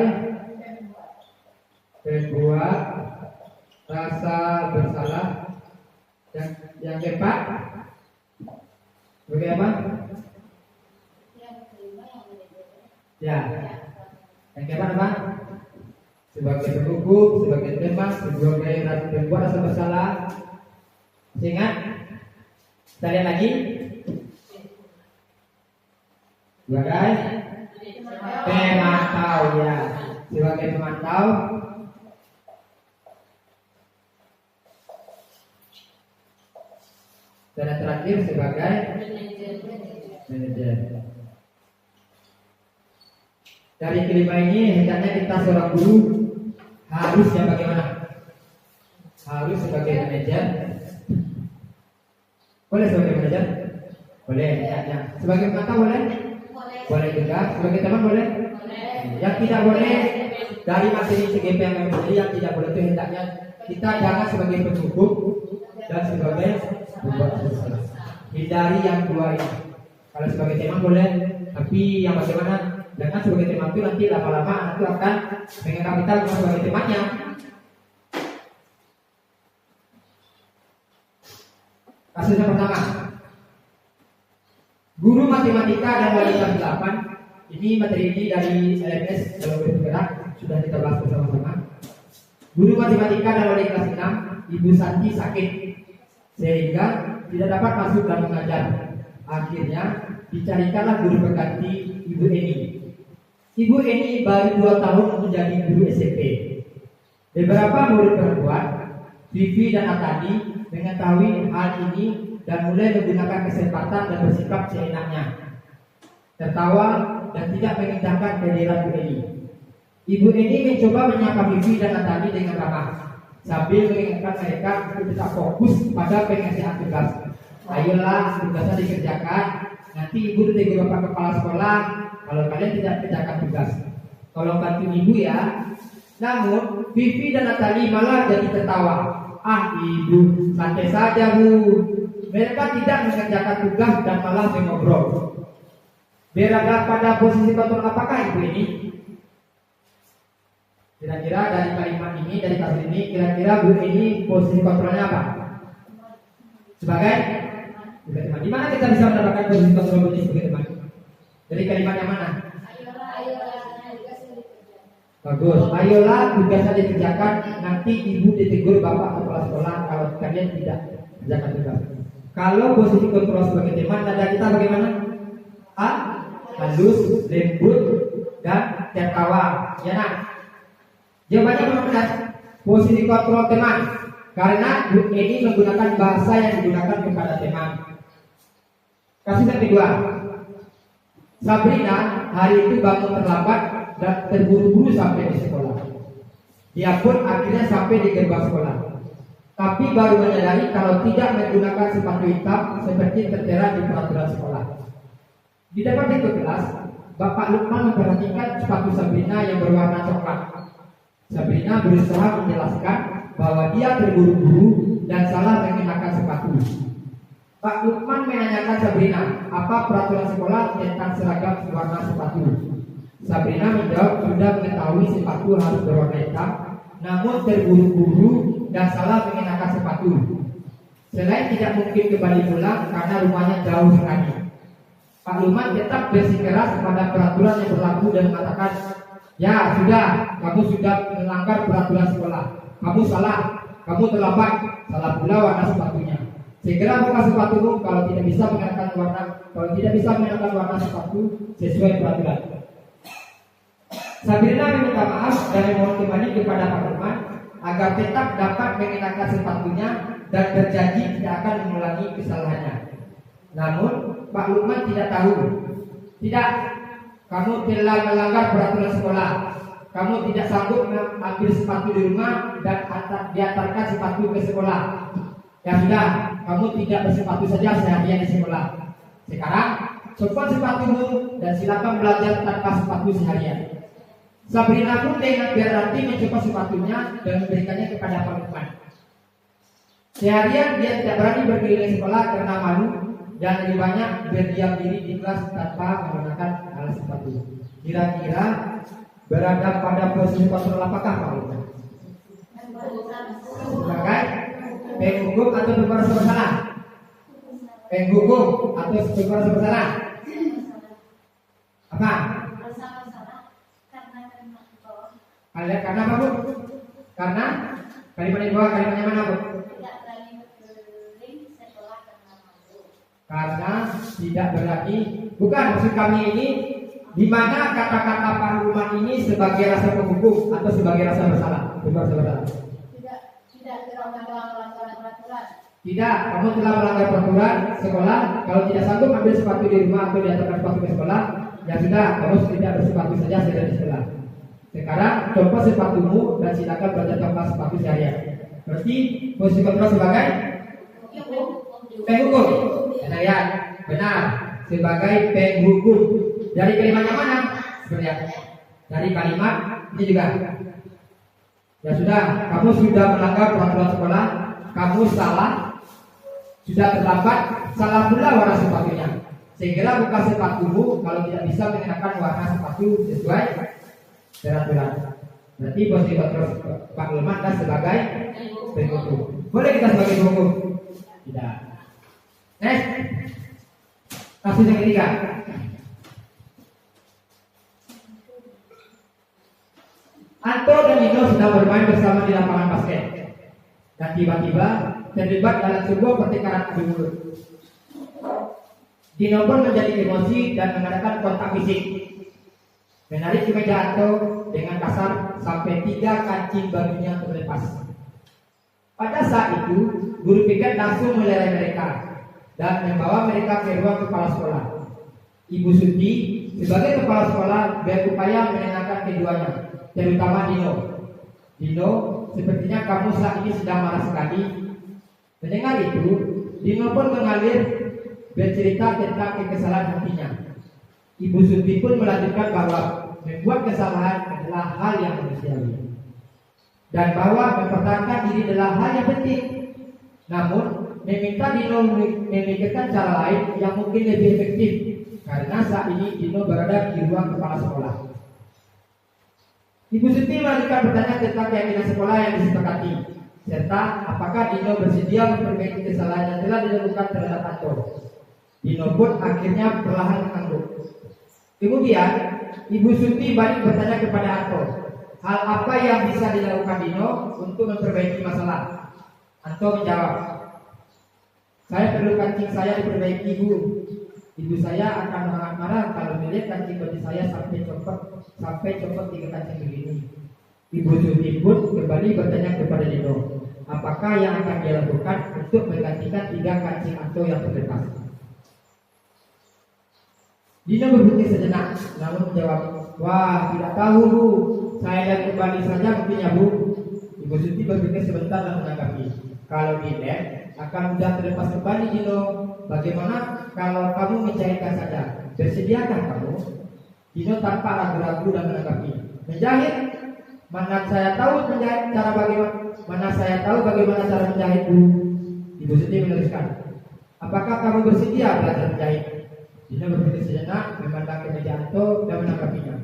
pembuat rasa bersalah. Yang keempat sebagai apa? Ya. Yang keempat apa? Sebagai penghukum, sebagai teman, sebagai pembuat rasa bersalah. Ingat? Kita lihat lagi. Sebagai pemantau, ya. Sebagai pemantau. Dan yang terakhir sebagai manajer. Dari kelima ini hendaknya kita seorang guru harusnya bagaimana? Harus sebagai manajer. Boleh sebagai manajer? Boleh, ya. Sebagai pemantau boleh? Boleh juga. Sebagai teman boleh? Yang tidak boleh dari materi CGP yang yang tidak boleh itu hendaknya kita jangan sebagai penghukum dan sebagai pembuat bersalah. Hindari yang dua ini. Kalau sebagai teman boleh, tapi yang bagaimana? Jangan sebagai teman itu nanti lama-lama anak itu akan menganggap kita bukan sebagai temannya. Kasus yang pertama, Guru matematika dan wali kelas 8. Ini materi ini dari LMS kalau bergerak sudah kita bahas bersama-sama. Guru matematika dan wali kelas 6, Ibu Santi sakit sehingga tidak dapat masuk dan mengajar. Akhirnya dicarikanlah guru pengganti, Ibu Eni. Ibu Eni baru 2 tahun menjadi guru SMP. Beberapa murid perempuan, Vivi dan Atadi, mengetahui hal ini dan mulai menggunakan kesempatan dan bersikap seenaknya, tertawa dan tidak mengindahkan kehadiran Bu Eni. Ibu Eni mencoba menyapa Vivi dan Atadi dengan ramah, sambil mengingatkan mereka untuk tetap fokus pada penyelesaian tugas. Ayolah, tugasnya dikerjakan. Nanti ibu ditegur bapak kepala sekolah kalau kalian tidak kerjakan tugas. Tolong bantu ibu ya. Namun Vivi dan Natali malah jadi tertawa. Ah ibu, santai saja bu. Mereka tidak mengerjakan tugas dan malah mengobrol. Berada pada posisi kontrol apakah ibu ini? Kira-kira dari kalimat ini, dari kasus ini, kira-kira bu ini posisi kontrolnya apa? Sebagai teman. Di mana kita bisa mendapatkan posisi kontrol ini sebagai teman? Dari kalimat yang mana? Bagus. Ayolah tugasnya dikerjakan. Nanti ibu ditegur bapak kepala sekolah kalau kalian tidak kerjakan tugas. Kalau posisi kontrol sebagai teman, nada kita bagaimana? A, halus, lembut, dan tertawa. Ya nak? Jawabannya benar. Posisi kontrol teman. Karena Bu Eni menggunakan bahasa yang digunakan kepada teman. Kasus yang kedua, Sabrina hari itu bangun terlambat dan terburu-buru sampai di sekolah. Dia pun akhirnya sampai di gerbang sekolah, tapi baru menyadari kalau tidak menggunakan sepatu hitam seperti tertera di peraturan sekolah. Di depan pintu kelas, Bapak Lukman memperhatikan sepatu Sabrina yang berwarna coklat. Sabrina berusaha menjelaskan bahwa dia terburu-buru dan salah mengenakan sepatu. Pak Lukman menanyakan Sabrina, apa peraturan sekolah tentang seragam warna sepatu? Sabrina menjawab sudah mengetahui sepatu harus berwarna hitam, namun terburu-buru dan salah mengenakan sepatu. Selain tidak mungkin kembali pulang karena rumahnya jauh sekali, Pak Lukman tetap bersikeras pada peraturan yang berlaku dan mengatakan, ya sudah, kamu sudah melanggar peraturan sekolah. Kamu salah, kamu terlambat, salah pula warna sepatunya. Segera buka sepatumu kalau tidak bisa mengenakan warna sepatu sesuai peraturan. Sabrina meminta maaf dan memohon kembali kepada Pak Lukman agar tetap dapat mengenakan sepatunya dan berjanji tidak akan mengulangi kesalahannya. Namun Pak Lukman tidak tahu. Tidak, kamu telah melanggar peraturan sekolah. Kamu tidak sanggup mengambil sepatu di rumah dan diantarkan sepatu ke sekolah. Ya sudah, kamu tidak bersepatu saja seharian di sekolah. Sekarang, copot sepatumu dan silakan belajar tanpa sepatu seharian. Sabrina pun dengan berhati mencopot sepatunya dan memberikannya kepada Pak Lukman. Seharian dia tidak berani berkeliling sekolah karena malu dan lebih banyak berdiam diri di kelas tanpa menggunakan alas sepatu. Kira-kira berada pada posisi kontrol apakah Pak Lukman? Sebagai penghukum atau pembersih bersalah? Penghukum atau pembersih bersalah? Apa? Karena apa bu? Karena kalimat di bawah kalimatnya mana bu? Karena tidak berani. Bukan, maksud kami ini di mana kata-kata Pak Lukman ini sebagai rasa penghukum atau sebagai rasa bersalah? Tidak, kamu telah melanggar peraturan sekolah. Kalau tidak sanggup ambil sepatu di rumah atau diantarkan sepatu ke sekolah, ya sudah, kamu tidak bersepatu saja di sekolah. Sekarang coba sepatumu dan silakan belajar tanpa sepatu seharian. Berarti posisi kontrol sebagai penghukum. Ya, benar, sebagai penghukum. Dari kalimatnya mana? Sebenarnya dari kalimat ini juga. Ya sudah, kamu sudah melanggar peraturan sekolah, kamu salah, sudah terlambat, salah pula warna sepatunya. Segera buka sepatumu kalau tidak bisa mengenakan warna sepatu sesuai peraturan. Berarti posisi kontrol Pak Lukman kan sebagai penghukum. Boleh kita sebagai penghukum? Tidak. Next. Kasus yang ketiga. Anto dan Dino sedang bermain bersama di lapangan basket dan tiba-tiba terlibat dalam sebuah pertengkaran adu mulut. Dino pun menjadi emosi dan mengadakan kontak fisik, menarik kemeja Anto dengan kasar sampai 3 kancing bajunya terlepas. Pada saat itu, guru piket langsung melerai mereka dan membawa mereka ke ruang kepala sekolah. Ibu Suti sebagai kepala sekolah berupaya menenangkan keduanya, terutama Dino. Dino, sepertinya kamu saat ini sedang marah sekali. Mendengar itu, Dino pun mengalir bercerita tentang kekesalan hatinya. Ibu Suti pun melanjutkan bahwa membuat kesalahan adalah hal yang manusiawi dan bahwa mempertahankan diri adalah hal yang penting. Namun, meminta Dino memikirkan cara lain yang mungkin lebih efektif karena saat ini Dino berada di ruang kepala sekolah. Ibu Suti melanjutkan bertanya tentang keyakinan sekolah yang disepakati serta apakah Dino bersedia memperbaiki kesalahan yang telah dilakukan terhadap Anto. Dino pun akhirnya perlahan mengangguk. Kemudian, Ibu Suti balik bertanya kepada Anto, hal apa yang bisa dilakukan Dino untuk memperbaiki masalah? Anto menjawab, saya perlu kancing saya diperbaiki, Bu. Ibu saya akan sangat marah kalau melihat kancing baju saya sampai copot 3 kancing begini. Ibu Suti pun kembali bertanya kepada Dino, apakah yang akan dia lakukan untuk menggantikan 3 kancing Anto yang terlepas. Dino berpikir sejenak, namun menjawab, wah tidak tahu, Bu. Saya lihat kembali saja buktinya, Bu. Ibu Suti berpikir sebentar dan menanggapi, kalau dilihat akan mudah terlepas kembali, Dino. Bagaimana kalau kamu menjahitkan saja? Bersediakah kamu? Dino tanpa ragu-ragu dan menanggapi, menjahit? Mana saya tahu menjahit cara bagaimana? Mana saya tahu bagaimana cara menjahit, Bu? Ibu Suti meneruskan, apakah kamu bersedia belajar menjahit? Dino berpikir sejenak, memandang ke meja Anto dan menanggapinya.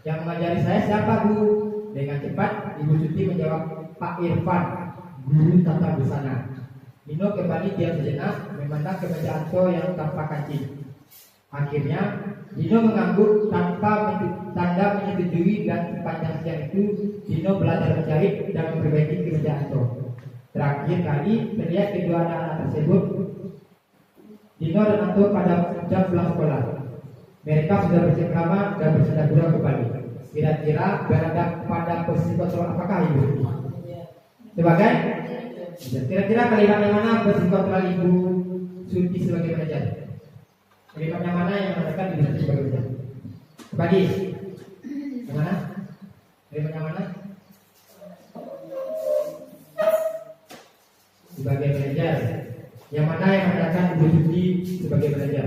Yang mengajari saya siapa, Bu? Dengan cepat Ibu Suti menjawab, Pak Irfan, guru tata busana. Dino kembali diam sejenak, memandang ke meja Anto yang tanpa kancing. Akhirnya Dino mengangguk tanpa tanda menyetujui dan sepanjang siang itu Dino belajar menjahit dan memperbaiki kemeja Anto. Terakhir kali terlihat kedua anak-anak tersebut, Dino dan Anto, pada jam pulang sekolah. Mereka sudah bersama dan bersenda gurau kembali. Kira-kira berada pada posisi kontrol apakah Ibu Suti? Sebagai? Kira-kira kalimat yang mana posisi kontrol Ibu Suti sebagai manajer? Kalimat yang mana yang mengatakan Ibu Suti sebagai manajer? Kembali. Yang mana? Kalimat yang mana? Sebagai manajer. Yang mana yang mengatakan Ibu Suti sebagai manajer?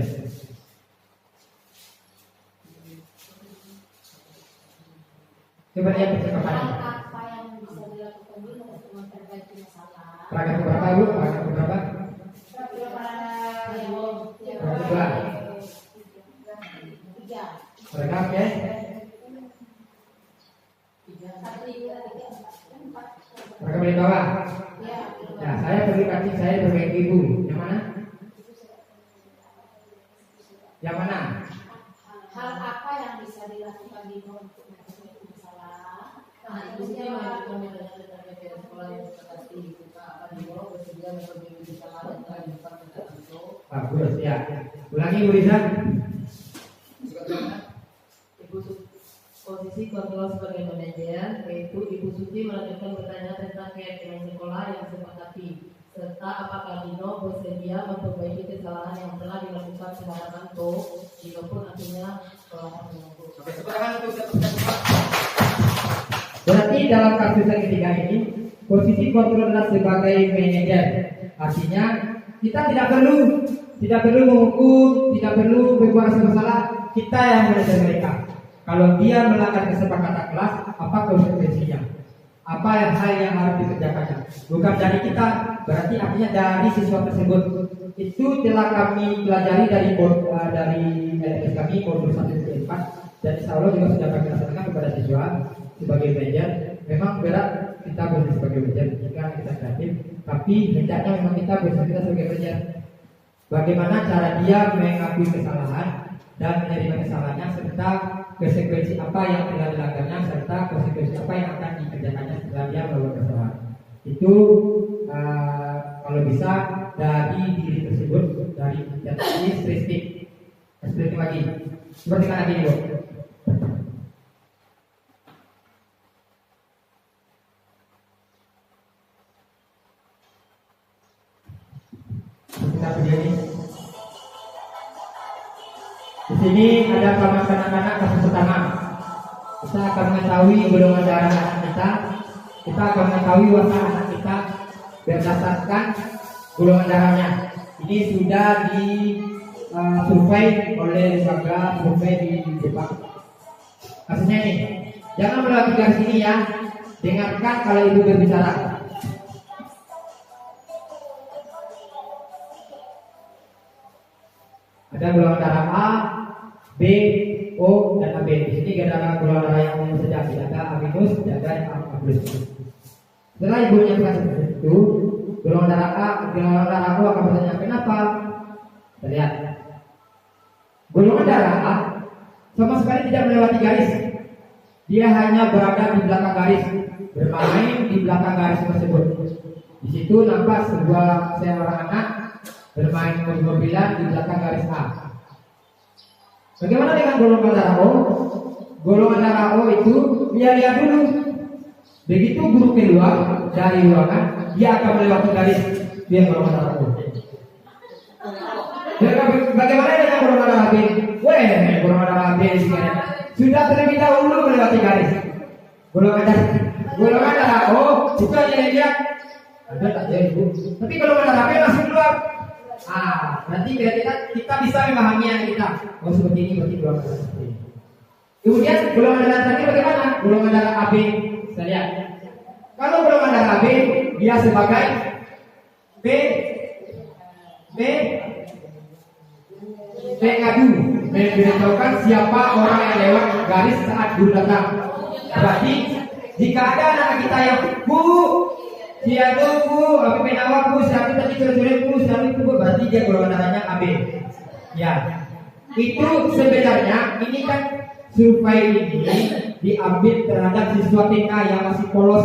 Coba lihat percakapan. Apa yang bisa dilakukan dulu untuk memperbaiki masalah? Paragraf berapa, Bu? Paragraf berapa? Tiga. Paragraf ya? Paragraf di bawah. Nah, saya perlu kancing saya perbaiki, Bu. Yang mana? Yang mana? Hal apa yang bisa dilakukan Dino untuk memperbaiki masalah? Itu dia melakukan metode terkait sekolah yang seperti kita akan Dino bersedia memperbaiki kesalahan yang telah dilakukan pada Anto. Bagus ya. Ulangi, Bu Rizal. Ibu posisi kontrol sebagai manajer, yaitu Ibu Suti melanjutkan bertanya tentang keyakinan sekolah yang disepakati serta apakah Dino bersedia memperbaiki kesalahan yang telah dilakukan terhadap Anto. Dino pun akhirnya telah mengangguk. Berarti dalam kasus yang ketiga ini posisi kontrol adalah sebagai manajer. Artinya kita tidak perlu menghukum, tidak perlu berbuat masalah. Kita yang manajer mereka. Kalau dia melanggar kesepakatan kelas, apa konsekuensinya? Apa hal yang harus dikerjakannya? Bukan dari kita, berarti artinya dari siswa tersebut. Itu telah kami pelajari dari LMS kami modul 1-4 dan insya Allah juga sudah kami laksanakan kepada siswa sebagai manajer. Memang berat kita bersih sebagai manajer jika kita kreatif, tapi hendaknya memang kita bersih sebagai manajer. bagaimana cara dia mengakui kesalahan dan menerima kesalahannya, serta konsekuensi apa yang telah dilakukannya, serta konsekuensi apa yang akan dikerjakannya setelah dia melakukan kesalahan. Itu kalau bisa dari diri tersebut, dari statistik lagi seperti kan ini, Bu. Kita begini. Di sini ada kanak-kanak kasus pertama. Kita akan mengetahui golongan darah anak kita. Kita akan mengetahui warna anak kita berdasarkan golongan darahnya. Ini sudah di survei oleh lembaga survei di Jepang. Kasusnya ini, jangan melewati garis ini ya. Dengarkan kalau ibu berbicara. Ada golongan darah A, B, O, dan AB. Di sini ada golongan darah yang umum saja, tidak ada A minus, tidak ada A plus. Setelah ibu menyampaikan seperti itu, golongan darah A, golongan darah O akan bertanya kenapa? Kita lihat. Golongan darah A sama sekali tidak melewati garis. Dia hanya berada di belakang garis, bermain di belakang garis tersebut. Di situ nampak seorang anak bermain mobil-mobilan di belakang garis A. Bagaimana dengan golongan darah O? Golongan darah O itu dia lihat dulu. Begitu guru keluar dari ruangan, dia akan melewati garis. Dia golongan darah O. Bagaimana dengan golongan darah B? Golongan darah B sudah terlebih dahulu melewati garis. Golongan darah O itu hanya lihat. Ada tak jadi Bu? Tapi golongan darah B masih keluar. Nanti kita bisa memahami yang kita. Oh seperti ini berarti golongan darah seperti ini. Kemudian golongan darah tadi bagaimana? Golongan darah AB. Saya lihat. Kalau golongan darah AB dia sebagai pengadu, memberitahukan siapa orang yang lewat garis saat guru datang. Berarti jika ada anak kita yang Bu, siapa Bu, tapi penawa Bu, siapa tadi sore Bu, siapa itu Bu, berarti dia golongan darahnya AB. Ya, itu sebenarnya ini kan survei ini diambil terhadap siswa TK yang masih polos,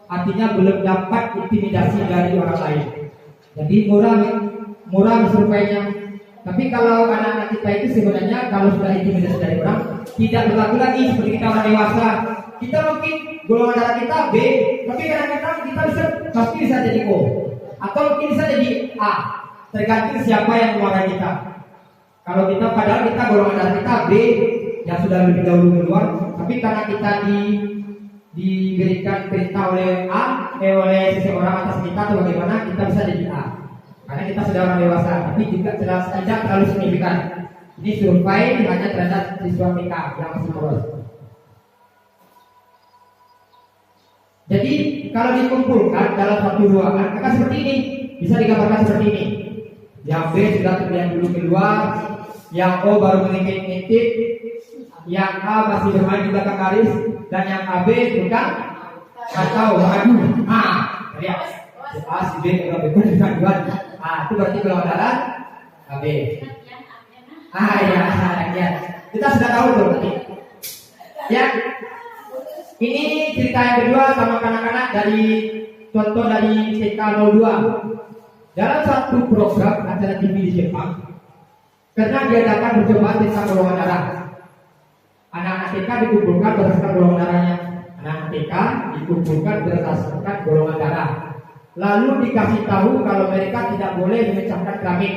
artinya belum dapat intimidasi dari orang lain. Jadi murah surveinya. Tapi kalau anak-anak kita itu sebenarnya kalau sudah intimidasi dari orang, tidak berlaku lagi seperti kita orang dewasa. Kita mungkin golongan darah kita B, tapi kadang-kadang kita pasti bisa jadi O, atau mungkin bisa jadi A, tergantung siapa yang keluarga kita. Kalau kita padahal kita golongan darah kita B yang sudah lebih dahulu keluar, tapi karena kita diberikan perintah oleh oleh seseorang atas kita atau bagaimana, kita bisa jadi A. Karena kita sudah orang dewasa, tapi juga tidak terlalu signifikan. Ini survei hanya terhadap siswa TK yang masih polos. Jadi kalau dikumpulkan dalam satu ruangan akan seperti ini, bisa digambarkan seperti ini. Yang B sudah terlihat dulu keluar, yang O baru mengintip-intip, yang A masih bermain di belakang garis, dan yang AB bukan atau mengadu. Lihat, A si B kalau B bukan duluan. Itu berarti golongan darah AB. Ya. Kita sudah tahu tuh berarti. Ya. Ini cerita yang kedua sama kanak-kanak dari contoh dari TK 02. Dalam satu program acara TV di Jepang, karena diadakan percobaan tentang golongan darah. Anak-anak TK dikumpulkan berdasarkan golongan darahnya. Anak-anak TK dikumpulkan berdasarkan golongan darah. Lalu dikasih tahu kalau mereka tidak boleh memecahkan keramik,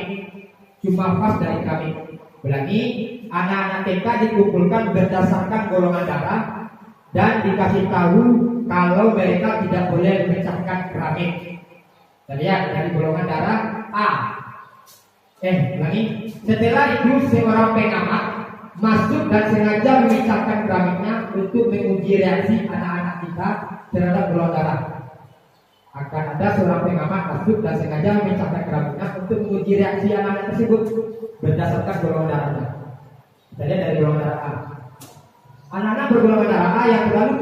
cuma pas dari keramik. Berarti anak-anak TK dikumpulkan berdasarkan golongan darah dan dikasih tahu kalau mereka tidak boleh memecahkan keramik. Kita lihat dari golongan darah A. Lagi. Setelah itu seorang pengamat masuk dan sengaja memecahkan keramiknya untuk menguji reaksi anak-anak kita terhadap golongan darah. Akan ada seorang pengamat masuk dan sengaja memecahkan keramiknya untuk menguji reaksi anak-anak tersebut berdasarkan golongan darahnya. Kita lihat dari golongan darah A. Anak-anak bergolongan darah A yang terlalu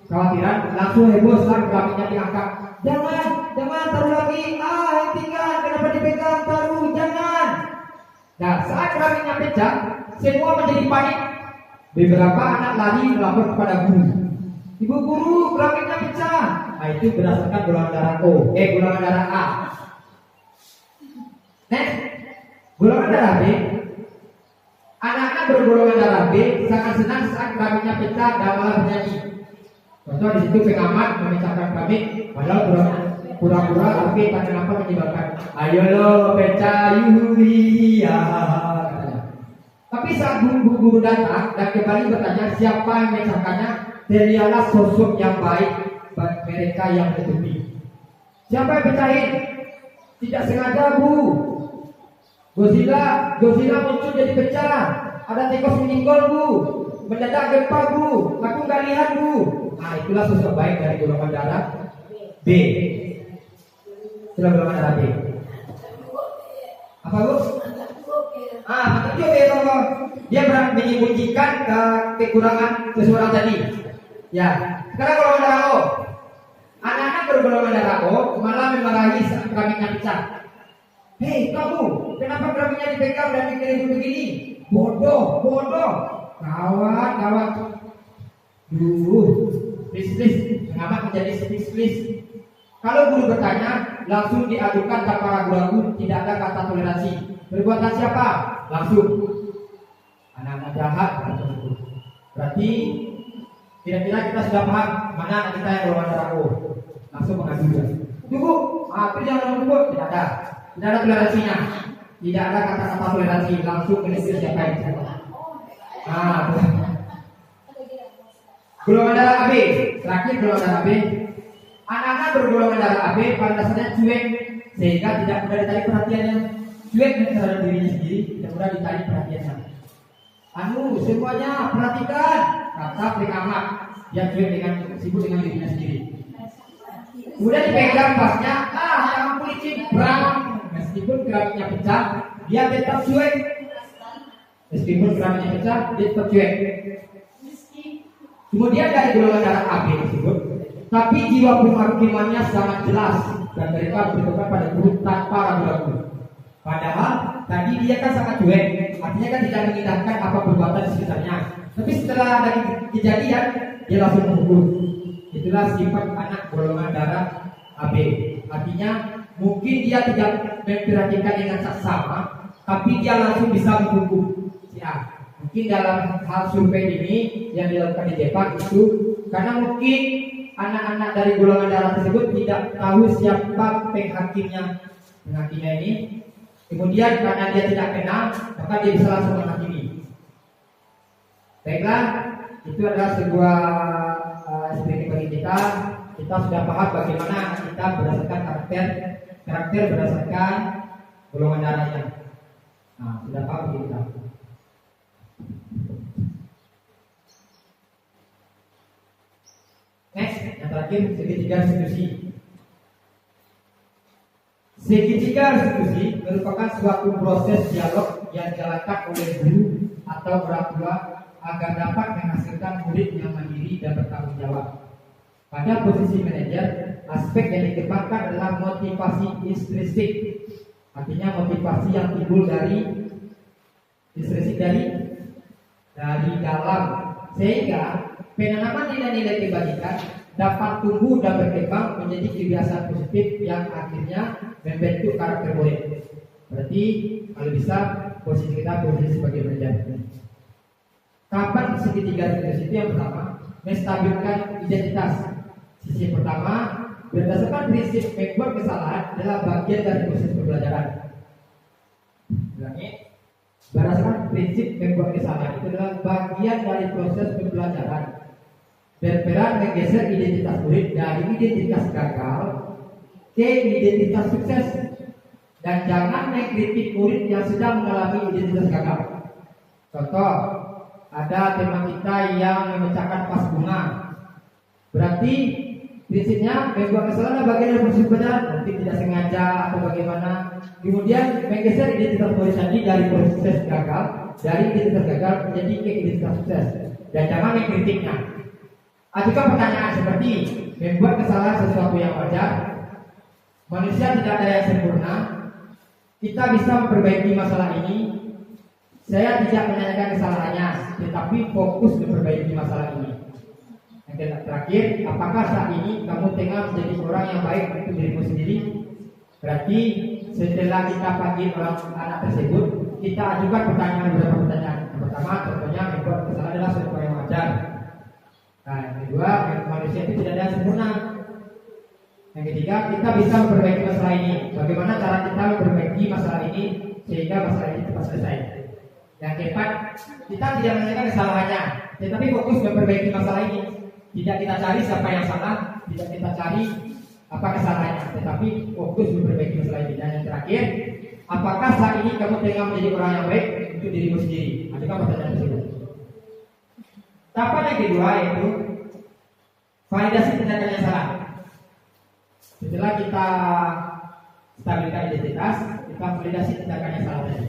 khawatiran langsung heboh saat keramiknya diangkat. Jangan, jangan taruh lagi. Hentikan, kenapa dipegang? Taruh, jangan. Nah, saat keramiknya pecah, semua menjadi panik. Beberapa anak lari melapor kepada guru. Ibu guru, keramiknya pecah. Nah, itu berdasarkan golongan darah golongan darah A. Next, golongan darah B. Anak-anak bergolongan darah B sangat senang saat keramiknya pecah dan malah bernyanyi. Contoh di situ pengamat memecahkan keramik, padahal pura-pura tapi tak kenapa menyebabkan. Ayo lo pecah yuria. Tapi saat guru datang dan kembali bertanya siapa yang memecahkannya, terialah sosok yang baik bagi mereka yang bertubi. Siapa yang pecahin? Tidak sengaja, Bu. Godzilla muncul jadi pecah. Ada tikus meninggal, Bu. Mendadak gempa, Bu. Aku nggak lihat, Bu. Nah, itulah sosok baik dari golongan darah B. Itulah golongan darah B. Apa, Bu? Betul ya, kalau dia menyembunyikan kekurangan seseorang tadi. Ya. Sekarang golongan darah O. Anak-anak bergolongan darah O malah memarahi saat keramiknya pecah. Hei kamu, kenapa keramiknya dipegang dan dikirim begini? Bodoh. Gawat. Please. Pengamat menjadi please. Kalau guru bertanya, langsung diadukan tanpa ragu-ragu, tidak ada kata toleransi. Perbuatan siapa? Langsung. Anak-anak jahat. Berarti kira-kira kita sudah paham mana anak kita yang golongan darah O. Langsung mengadu dia. Tunggu, tapi jangan tunggu. Tidak ada toleransinya. Tidak ada kata-kata toleransi. Langsung menegur siapa yang siapa. Golongan darah AB. Terakhir golongan darah AB. Anak-anak bergolongan darah AB pada dasarnya cuek, sehingga tidak mudah ditarik perhatiannya. Cuek terhadap dirinya sendiri, tidak mudah ditarik perhatiannya. Semuanya perhatikan, kata pengamat. Dia cuek sibuk dengan dirinya sendiri. Kemudian dipegang pasnya, kamu licin, berang. Meskipun keramiknya pecah, dia tetap cuek. Dia tetap cuek. Kemudian dari golongan darah AB tersebut, tapi jiwa penghakimannya sangat jelas dan mereka berpegang pada guru tanpa ragu-ragu. Padahal tadi dia kan sangat cuek, artinya kan tidak mengindahkan apa perbuatan di sekitarnya. Tapi setelah ada kejadian, dia langsung menghukum. Itulah sifat anak golongan darah AB. Artinya mungkin dia tidak memperhatikan dengan saksama, tapi dia langsung bisa menghukum si A. Mungkin dalam hal survei ini yang dilakukan di Jepang itu karena mungkin anak-anak dari golongan darah tersebut tidak tahu siapa penghakimnya ini. Kemudian karena dia tidak kenal, maka dia bisa langsung menghakimi. Baiklah, itu adalah sebuah strategi bagi kita. Kita sudah paham bagaimana anak kita berdasarkan karakter berdasarkan golongan darahnya. Nah, sudah paham bagi kita. Next, yang terakhir segitiga restitusi. Segitiga restitusi merupakan suatu proses dialog yang dijalankan oleh guru atau orang tua agar dapat menghasilkan murid yang mandiri dan bertanggung jawab. Pada posisi manajer, aspek yang dikembangkan adalah motivasi intrinsik. Artinya motivasi yang timbul dari intrinsik dari dalam, sehingga penanaman nilai-nilai kebajikan dapat tumbuh dan berkembang menjadi kebiasaan positif yang akhirnya membentuk karakter murid. Berarti kalau bisa posisi kita posisi sebagai manajer. Kapan segitiga restitusi itu? Yang pertama, menstabilkan identitas. Sisi pertama, berdasarkan prinsip membuat kesalahan adalah bagian dari proses pembelajaran. Berdasarkan prinsip membuat kesalahan itu adalah bagian dari proses pembelajaran. Berperan menggeser identitas murid dari identitas gagal ke identitas sukses, dan jangan mengkritik murid yang sedang mengalami identitas gagal. Contoh, ada teman kita yang memecahkan vas bunga. Berarti prinsipnya membuat kesalahan bagian dari proses pembelajaran, mungkin tidak sengaja atau bagaimana. Kemudian menggeser identitas murid tadi dari proses gagal, dari identitas gagal menjadi ke identitas sukses, dan jangan mengkritiknya. Ajukan pertanyaan seperti membuat kesalahan sesuatu yang wajar. Manusia tidak ada yang sempurna. Kita bisa memperbaiki masalah ini. Saya tidak menanyakan kesalahannya, tetapi fokus memperbaiki masalah ini. Yang terakhir, apakah saat ini kamu tengah menjadi orang yang baik untuk dirimu sendiri? Berarti setelah kita panggil orang anak tersebut, kita ajukan beberapa pertanyaan. Yang pertama, contohnya membuat kesalahan adalah sesuatu yang wajar. Nah, yang kedua, manusia itu tidak ada yang sempurna. Yang ketiga, kita bisa memperbaiki masalah ini. Bagaimana cara kita memperbaiki masalah ini sehingga masalah ini cepat selesai? Yang keempat, kita tidak menanyakan kesalahannya, tetapi fokus memperbaiki masalah ini. Tidak kita cari siapa yang salah, tidak kita cari apa kesalahannya, tetapi fokus memperbaiki masalah ini. Dan yang terakhir, apakah saat ini kamu tengah menjadi orang yang baik untuk dirimu sendiri? Adakah pertanyaan tersebut? Tahapan yang kedua yaitu validasi tindakan yang salah. Setelah kita stabilkan identitas, kita validasi tindakan yang salah tadi.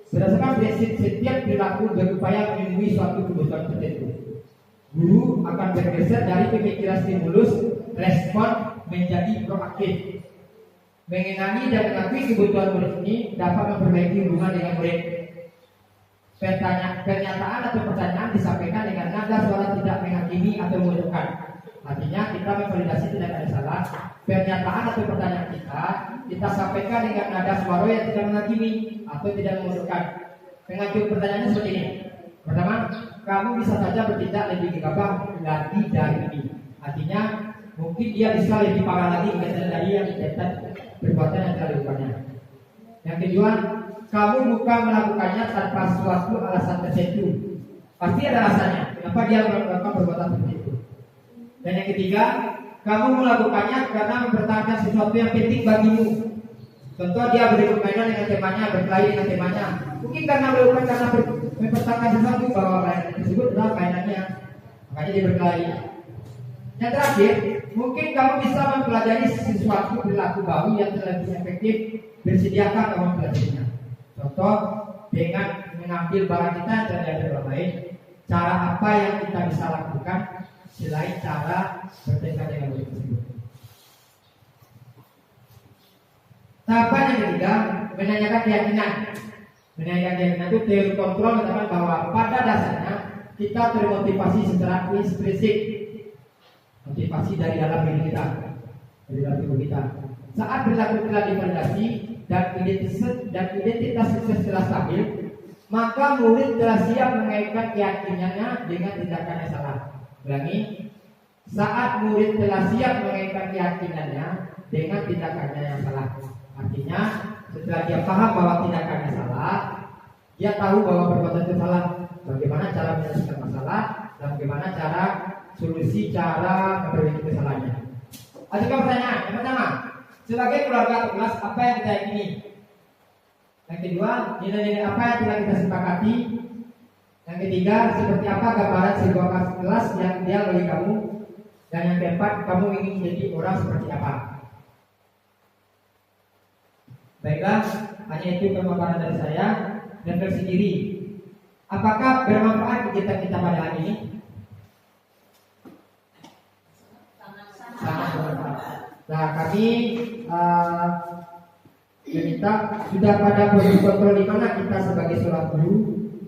Berdasarkan prinsip setiap perilaku berupaya memenuhi suatu kebutuhan tertentu. Guru akan bergeser dari pemikiran stimulus respon menjadi proaktif. Mengenali dan mengakui kebutuhan murid ini dapat memperbaiki hubungan dengan murid. Pernyataan atau pertanyaan disampaikan dengan nada suara tidak menghakimi atau memojokkan. Artinya kita memvalidasi tindakan yang salah. Pernyataan atau pertanyaan kita sampaikan dengan nada suara yang tidak menghakimi atau tidak memojokkan. Mengajuk pertanyaannya seperti ini. Pertama, kamu bisa saja bertindak lebih gegabah lagi dari ini. Artinya mungkin dia bisa lebih parah lagi dari yang perbuatan yang telah dilakukannya. Yang kedua, kamu bukan melakukannya tanpa suatu alasan tertentu. Pasti ada alasannya. Kenapa dia melakukan perbuatan seperti itu? Dan yang ketiga, kamu melakukannya karena mempertahankan sesuatu yang penting bagimu. Contoh dia berikut mainan dengan temannya, berkelahi dengan temannya. Mungkin karena melakukan karena mempertahankan sesuatu bahwa mainan tersebut adalah mainannya, makanya dia berkelahi. Yang terakhir, mungkin kamu bisa mempelajari sesuatu perilaku baru yang lebih efektif, bersediakah kamu mempelajarinya. Contoh, dengan mengambil barang kita yang telah diambil orang lain, cara apa yang kita bisa lakukan selain cara bertengkar dengan murid tersebut. Tahapan yang ketiga, menanyakan keyakinan. Menanyakan keyakinan itu teori kontrol mengatakan bahwa pada dasarnya kita termotivasi secara intrinsik, motivasi dari dalam diri kita, dari dalam tubuh kita. Saat perilaku telah divalidasi dan identitas sukses telah stabil, maka murid telah siap mengaitkan keyakinannya dengan tindakan yang salah. Ulangi, saat murid telah siap mengaitkan keyakinannya dengan tindakannya yang salah. Artinya, setelah dia paham bahwa tindakannya salah, dia tahu bahwa perbuatan itu salah. Bagaimana cara menyelesaikan masalah dan bagaimana cara solusi cara memperbaiki kesalahannya. Ada pertanyaan? Yang pertama, sebagai keluarga atau kelas, apa yang kita yakini? Yang kedua, nilai-nilai apa yang telah kita sepakati? Yang ketiga, seperti apa gambaran sebuah kelas yang ideal bagi kamu? Dan yang keempat, kamu ingin menjadi orang seperti apa? Baiklah, hanya itu pemaparan dari saya. Dan sendiri, apakah bermanfaat kegiatan kita pada hari ini? Sangat bermanfaat. Nah, kami meminta sudah pada posisi kontrol di mana kita sebagai seorang guru,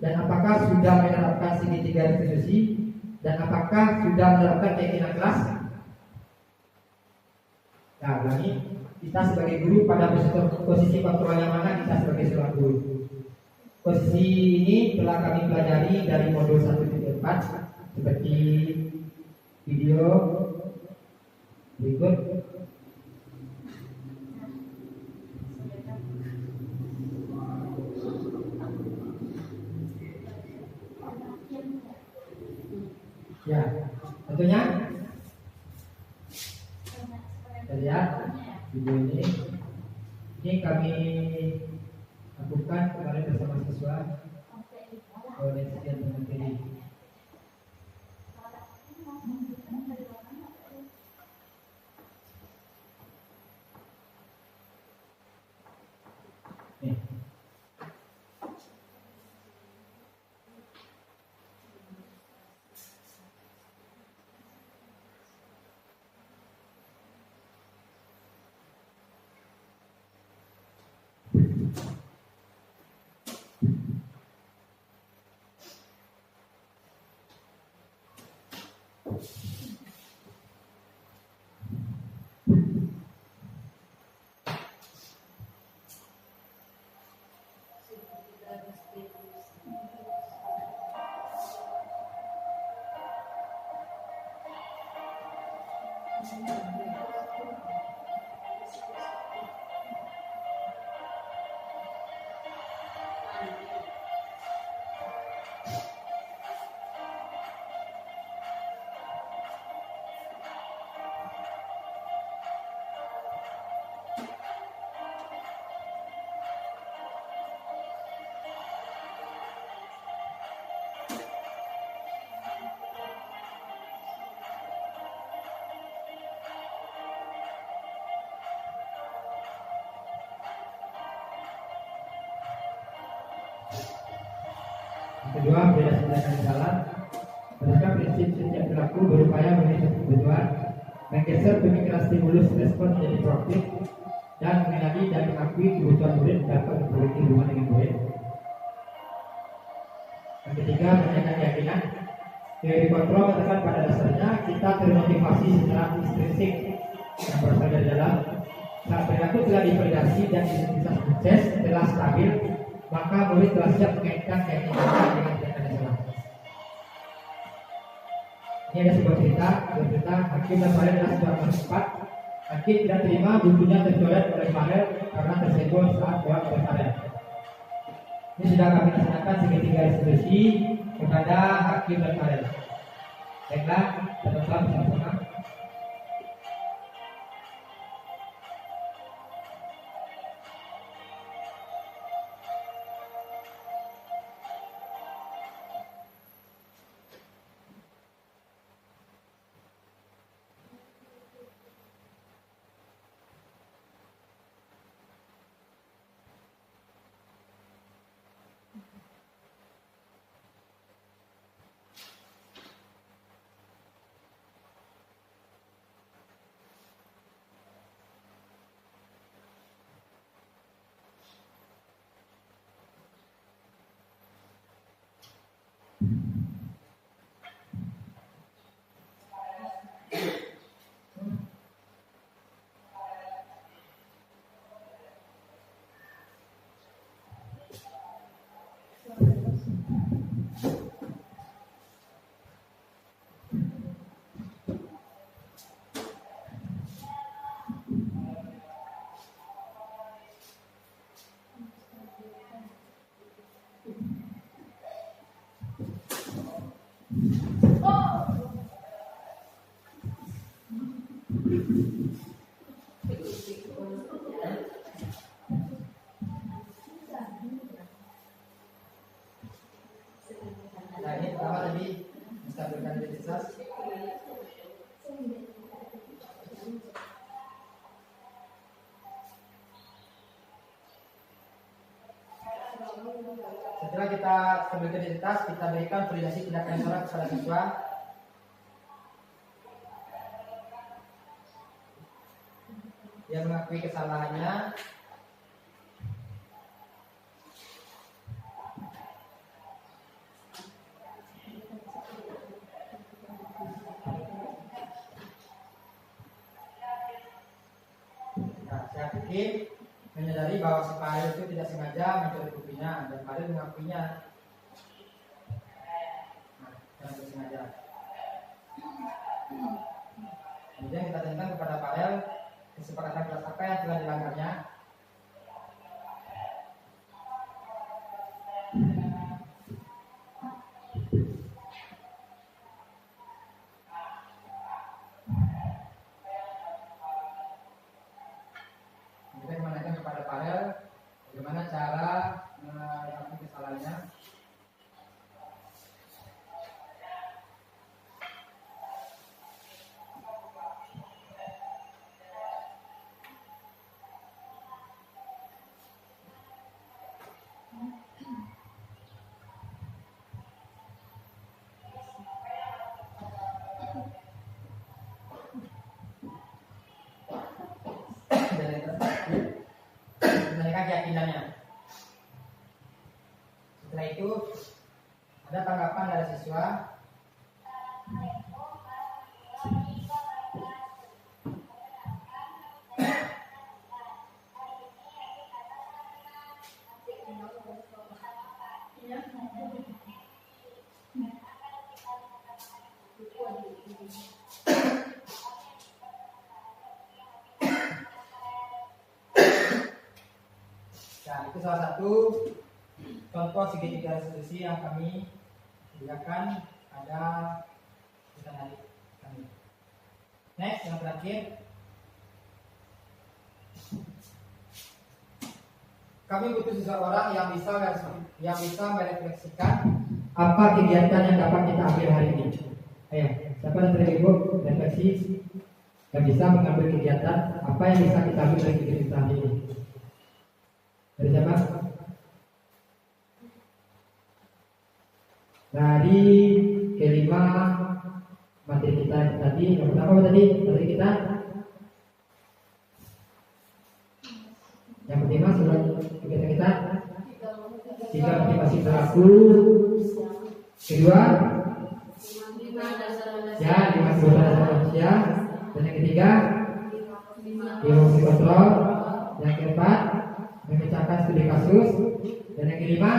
dan apakah sudah menerapkan segitiga restitusi, dan apakah sudah menerapkan keyakinan kelas? Nah, ulangi, kita sebagai guru pada posisi kontrol yang mana kita sebagai seorang guru? Posisi ini telah kami pelajari dari modul 1.4 seperti video berikut. Ya, tentunya kita lihat video ini kami lakukan kemarin bersama siswa koordinasi dan materi. Kedua, beda tindakan salah. Mereka prinsip setiap pelaku berupaya memiliki tujuan, menggeser pemikiran stimulus respon menjadi proaktif, dan mengenali dan mengakui kebutuhan murid dapat memperbaiki hubungan dengan murid. Yang ketiga, menjaga keyakinan. Teori kontrol katakan pada dasarnya kita termotivasi secara intrinsik yang berasal dari dalam. Saat perilaku telah divalidasi dan identitas sukses telah stabil, maka murid telah siap mengaitkan keyakinannya dengan tindakan yang salah. Ini ada sebuah cerita Hakim dan Farel adalah sebuah tempat. Hakim tidak terima bukunya tercoret oleh Farel karena tersenggol saat jawab oleh Farel. Ini sudah kami laksanakan segitiga restitusi kepada Hakim dan Farel. Baiklah, tetaplah bersama-sama. Nah, ini pertama tadi menstabilkan identitas. Setelah kita stabilkan identitas, kita berikan validasi tindakan yang salah kepada siswa. Dia mengakui kesalahannya. Saya pikir menyadari bahwa si Farel itu tidak sengaja mencuri bukunya dan Farel mengakuinya. Jangan bersengaja. Kemudian kita tanyakan kepada Farel kesepakatan kelas apa yang telah dilanggarnya. Kita menanyakan kepada Farel bagaimana cara mengakui kesalahannya. Menanyakan keyakinannya. Setelah itu ada tanggapan dari siswa. Nah, itu salah satu contoh segitiga resolusi yang kami kerjakan pada kegiatan hari kami. Next, yang terakhir, kami butuh seseorang yang bisa merefleksikan apa kegiatan yang dapat kita ambil hari ini. Ayo, siapa yang terlibat refleksi yang bisa mengambil kegiatan apa yang bisa kita ambil dari kegiatan kita hari ini? Dari siapa? Dari kelima materi kita tadi. Yang pertama apa tadi? Materi kita yang pertama surat kegiatan kita 3 motivasi pelaku. Kedua, ya 5 dasar manusia. Dan yang ketiga, emosi kontrol. Yang keempat, memecahkan studi kasus. Dan yang kelima,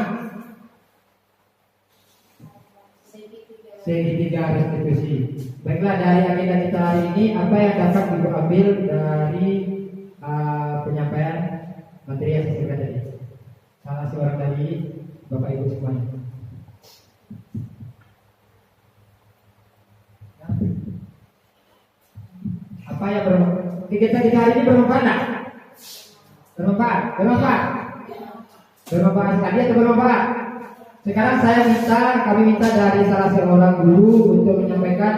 segitiga restitusi. Baiklah, dari agenda kita hari ini, apa yang dapat Ibu ambil dari penyampaian materi yang saya sampaikan tadi? Salah seorang dari Bapak Ibu semuanya. Apa yang bermanfaat? Kegiatan kita hari ini bermanfaat enggak? Bermanfaat? Bermanfaat sekali atau bermanfaat? Sekarang kami minta dari salah seorang guru untuk menyampaikan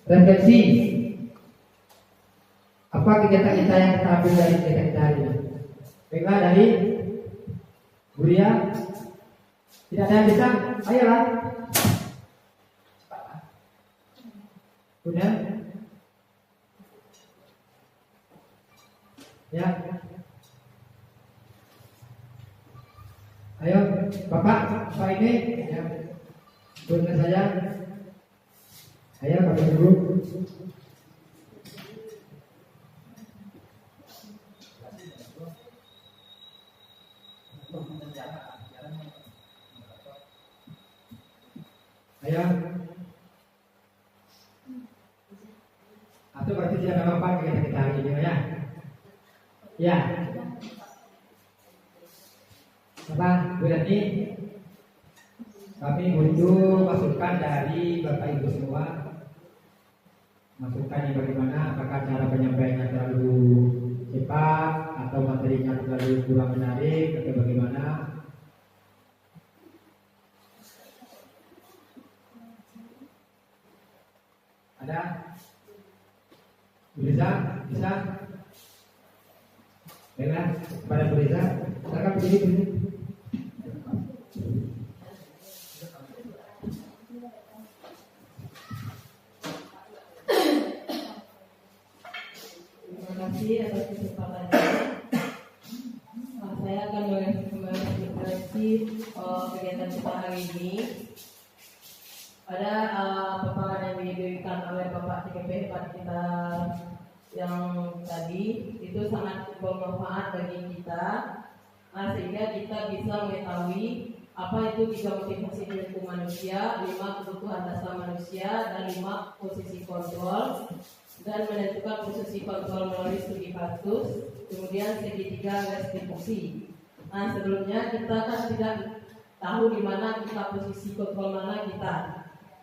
refleksi apa kegiatan kita yang kita ambil dari kegiatan kita hari ini. Baiklah, dari Buria, tidak ada yang bisa? Ayolah. Udah? Ya. Ayo, Bapak ini, ya, buatkan saya. Ayo, Bapak dulu. Ayo. Atau berarti tidak ada apa-apa kita hari ini, ya? Ya. Apa, berarti kami butuh masukan dari Bapak Ibu semua. Masukannya bagaimana? Apakah cara penyampaiannya terlalu cepat atau materinya terlalu kurang menarik atau bagaimana? Ada? Bisa? Baiklah, kepada Bu Riza, silakan berdiri. Terima kasih atas kesempatannya. Saya akan merefleksi kegiatan kita hari ini. Pada paparan yang diberikan oleh Bapak CGP kita yang tadi itu sangat bermanfaat bagi kita, sehingga kita bisa mengetahui apa itu 3 motivasi perilaku manusia, 5 kebutuhan dasar manusia, dan 5 posisi kontrol, dan menentukan posisi kontrol melalui studi kasus, kemudian segitiga restitusi. Nah, sebelumnya kita kan tidak tahu di mana kita posisi kontrol mana kita.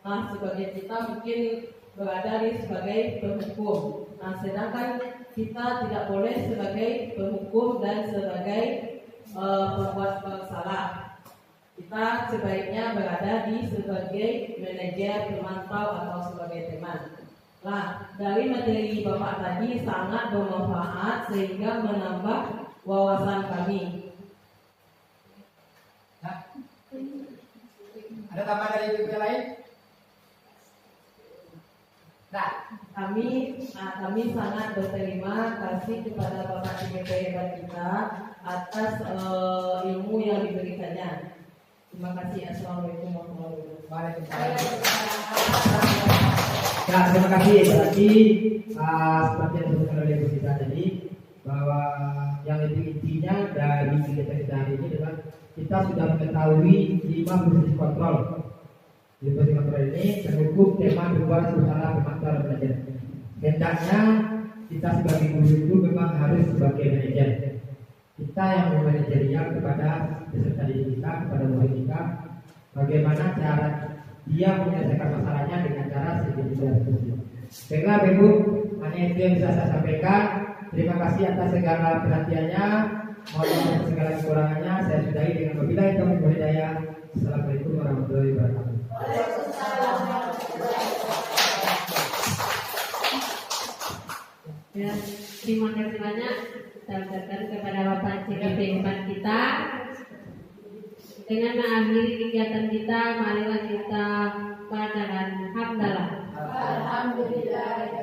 Nah, sebagai kita mungkin berada di sebagai penghukum. Nah, sedangkan kita tidak boleh sebagai penghukum dan sebagai pembuat bersalah. Kita sebaiknya berada di sebagai manajer, pemantau atau sebagai teman. Nah, dari materi Bapak tadi sangat bermanfaat sehingga menambah wawasan kami. Nah, ada tambahan dari ibu lain? Nah, kami sangat berterima kasih kepada Bapak CGP hebat kita atas ilmu yang diberikannya. Terima kasih. Assalamualaikum warahmatullahi wabarakatuh. Ya, terima kasih. Berarti seperti yang disebutkan oleh ibu kita tadi, bahwa yang lebih intinya dari kegiatan kita hari ini adalah kita sudah mengetahui 5 posisi kontrol. Di posisi kontrol ini mendukung tema berbuat usaha bermakna manajer. Hendaknya kita sebagai guru itu memang harus sebagai manajer. Kita yang memanajerial kepada peserta didik kita, kepada murid kita, bagaimana cara dia menyelesaikan masalahnya dengan cara sedikit demi Baiklah Ibu, hanya itu yang bisa saya sampaikan. Terima kasih atas segala perhatiannya. Mohon maaf atas segala kekurangannya. Saya sudahi dengan wabillahi taufiq wal hidayah. Assalamualaikum warahmatullahi wabarakatuh. Ya, terima kasih banyak. Kita ucapkan kepada Bapak CGP 4 kita. Dengan mengakhiri kegiatan kita, marilah kita bacakan hamdalah. Alhamdulillah.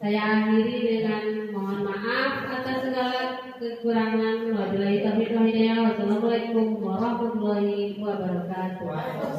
Saya akhiri dengan mohon maaf atas segala kekurangan. Wabillahi taufiq wal hidayah. Wassalamualaikum warahmatullahi wabarakatuh.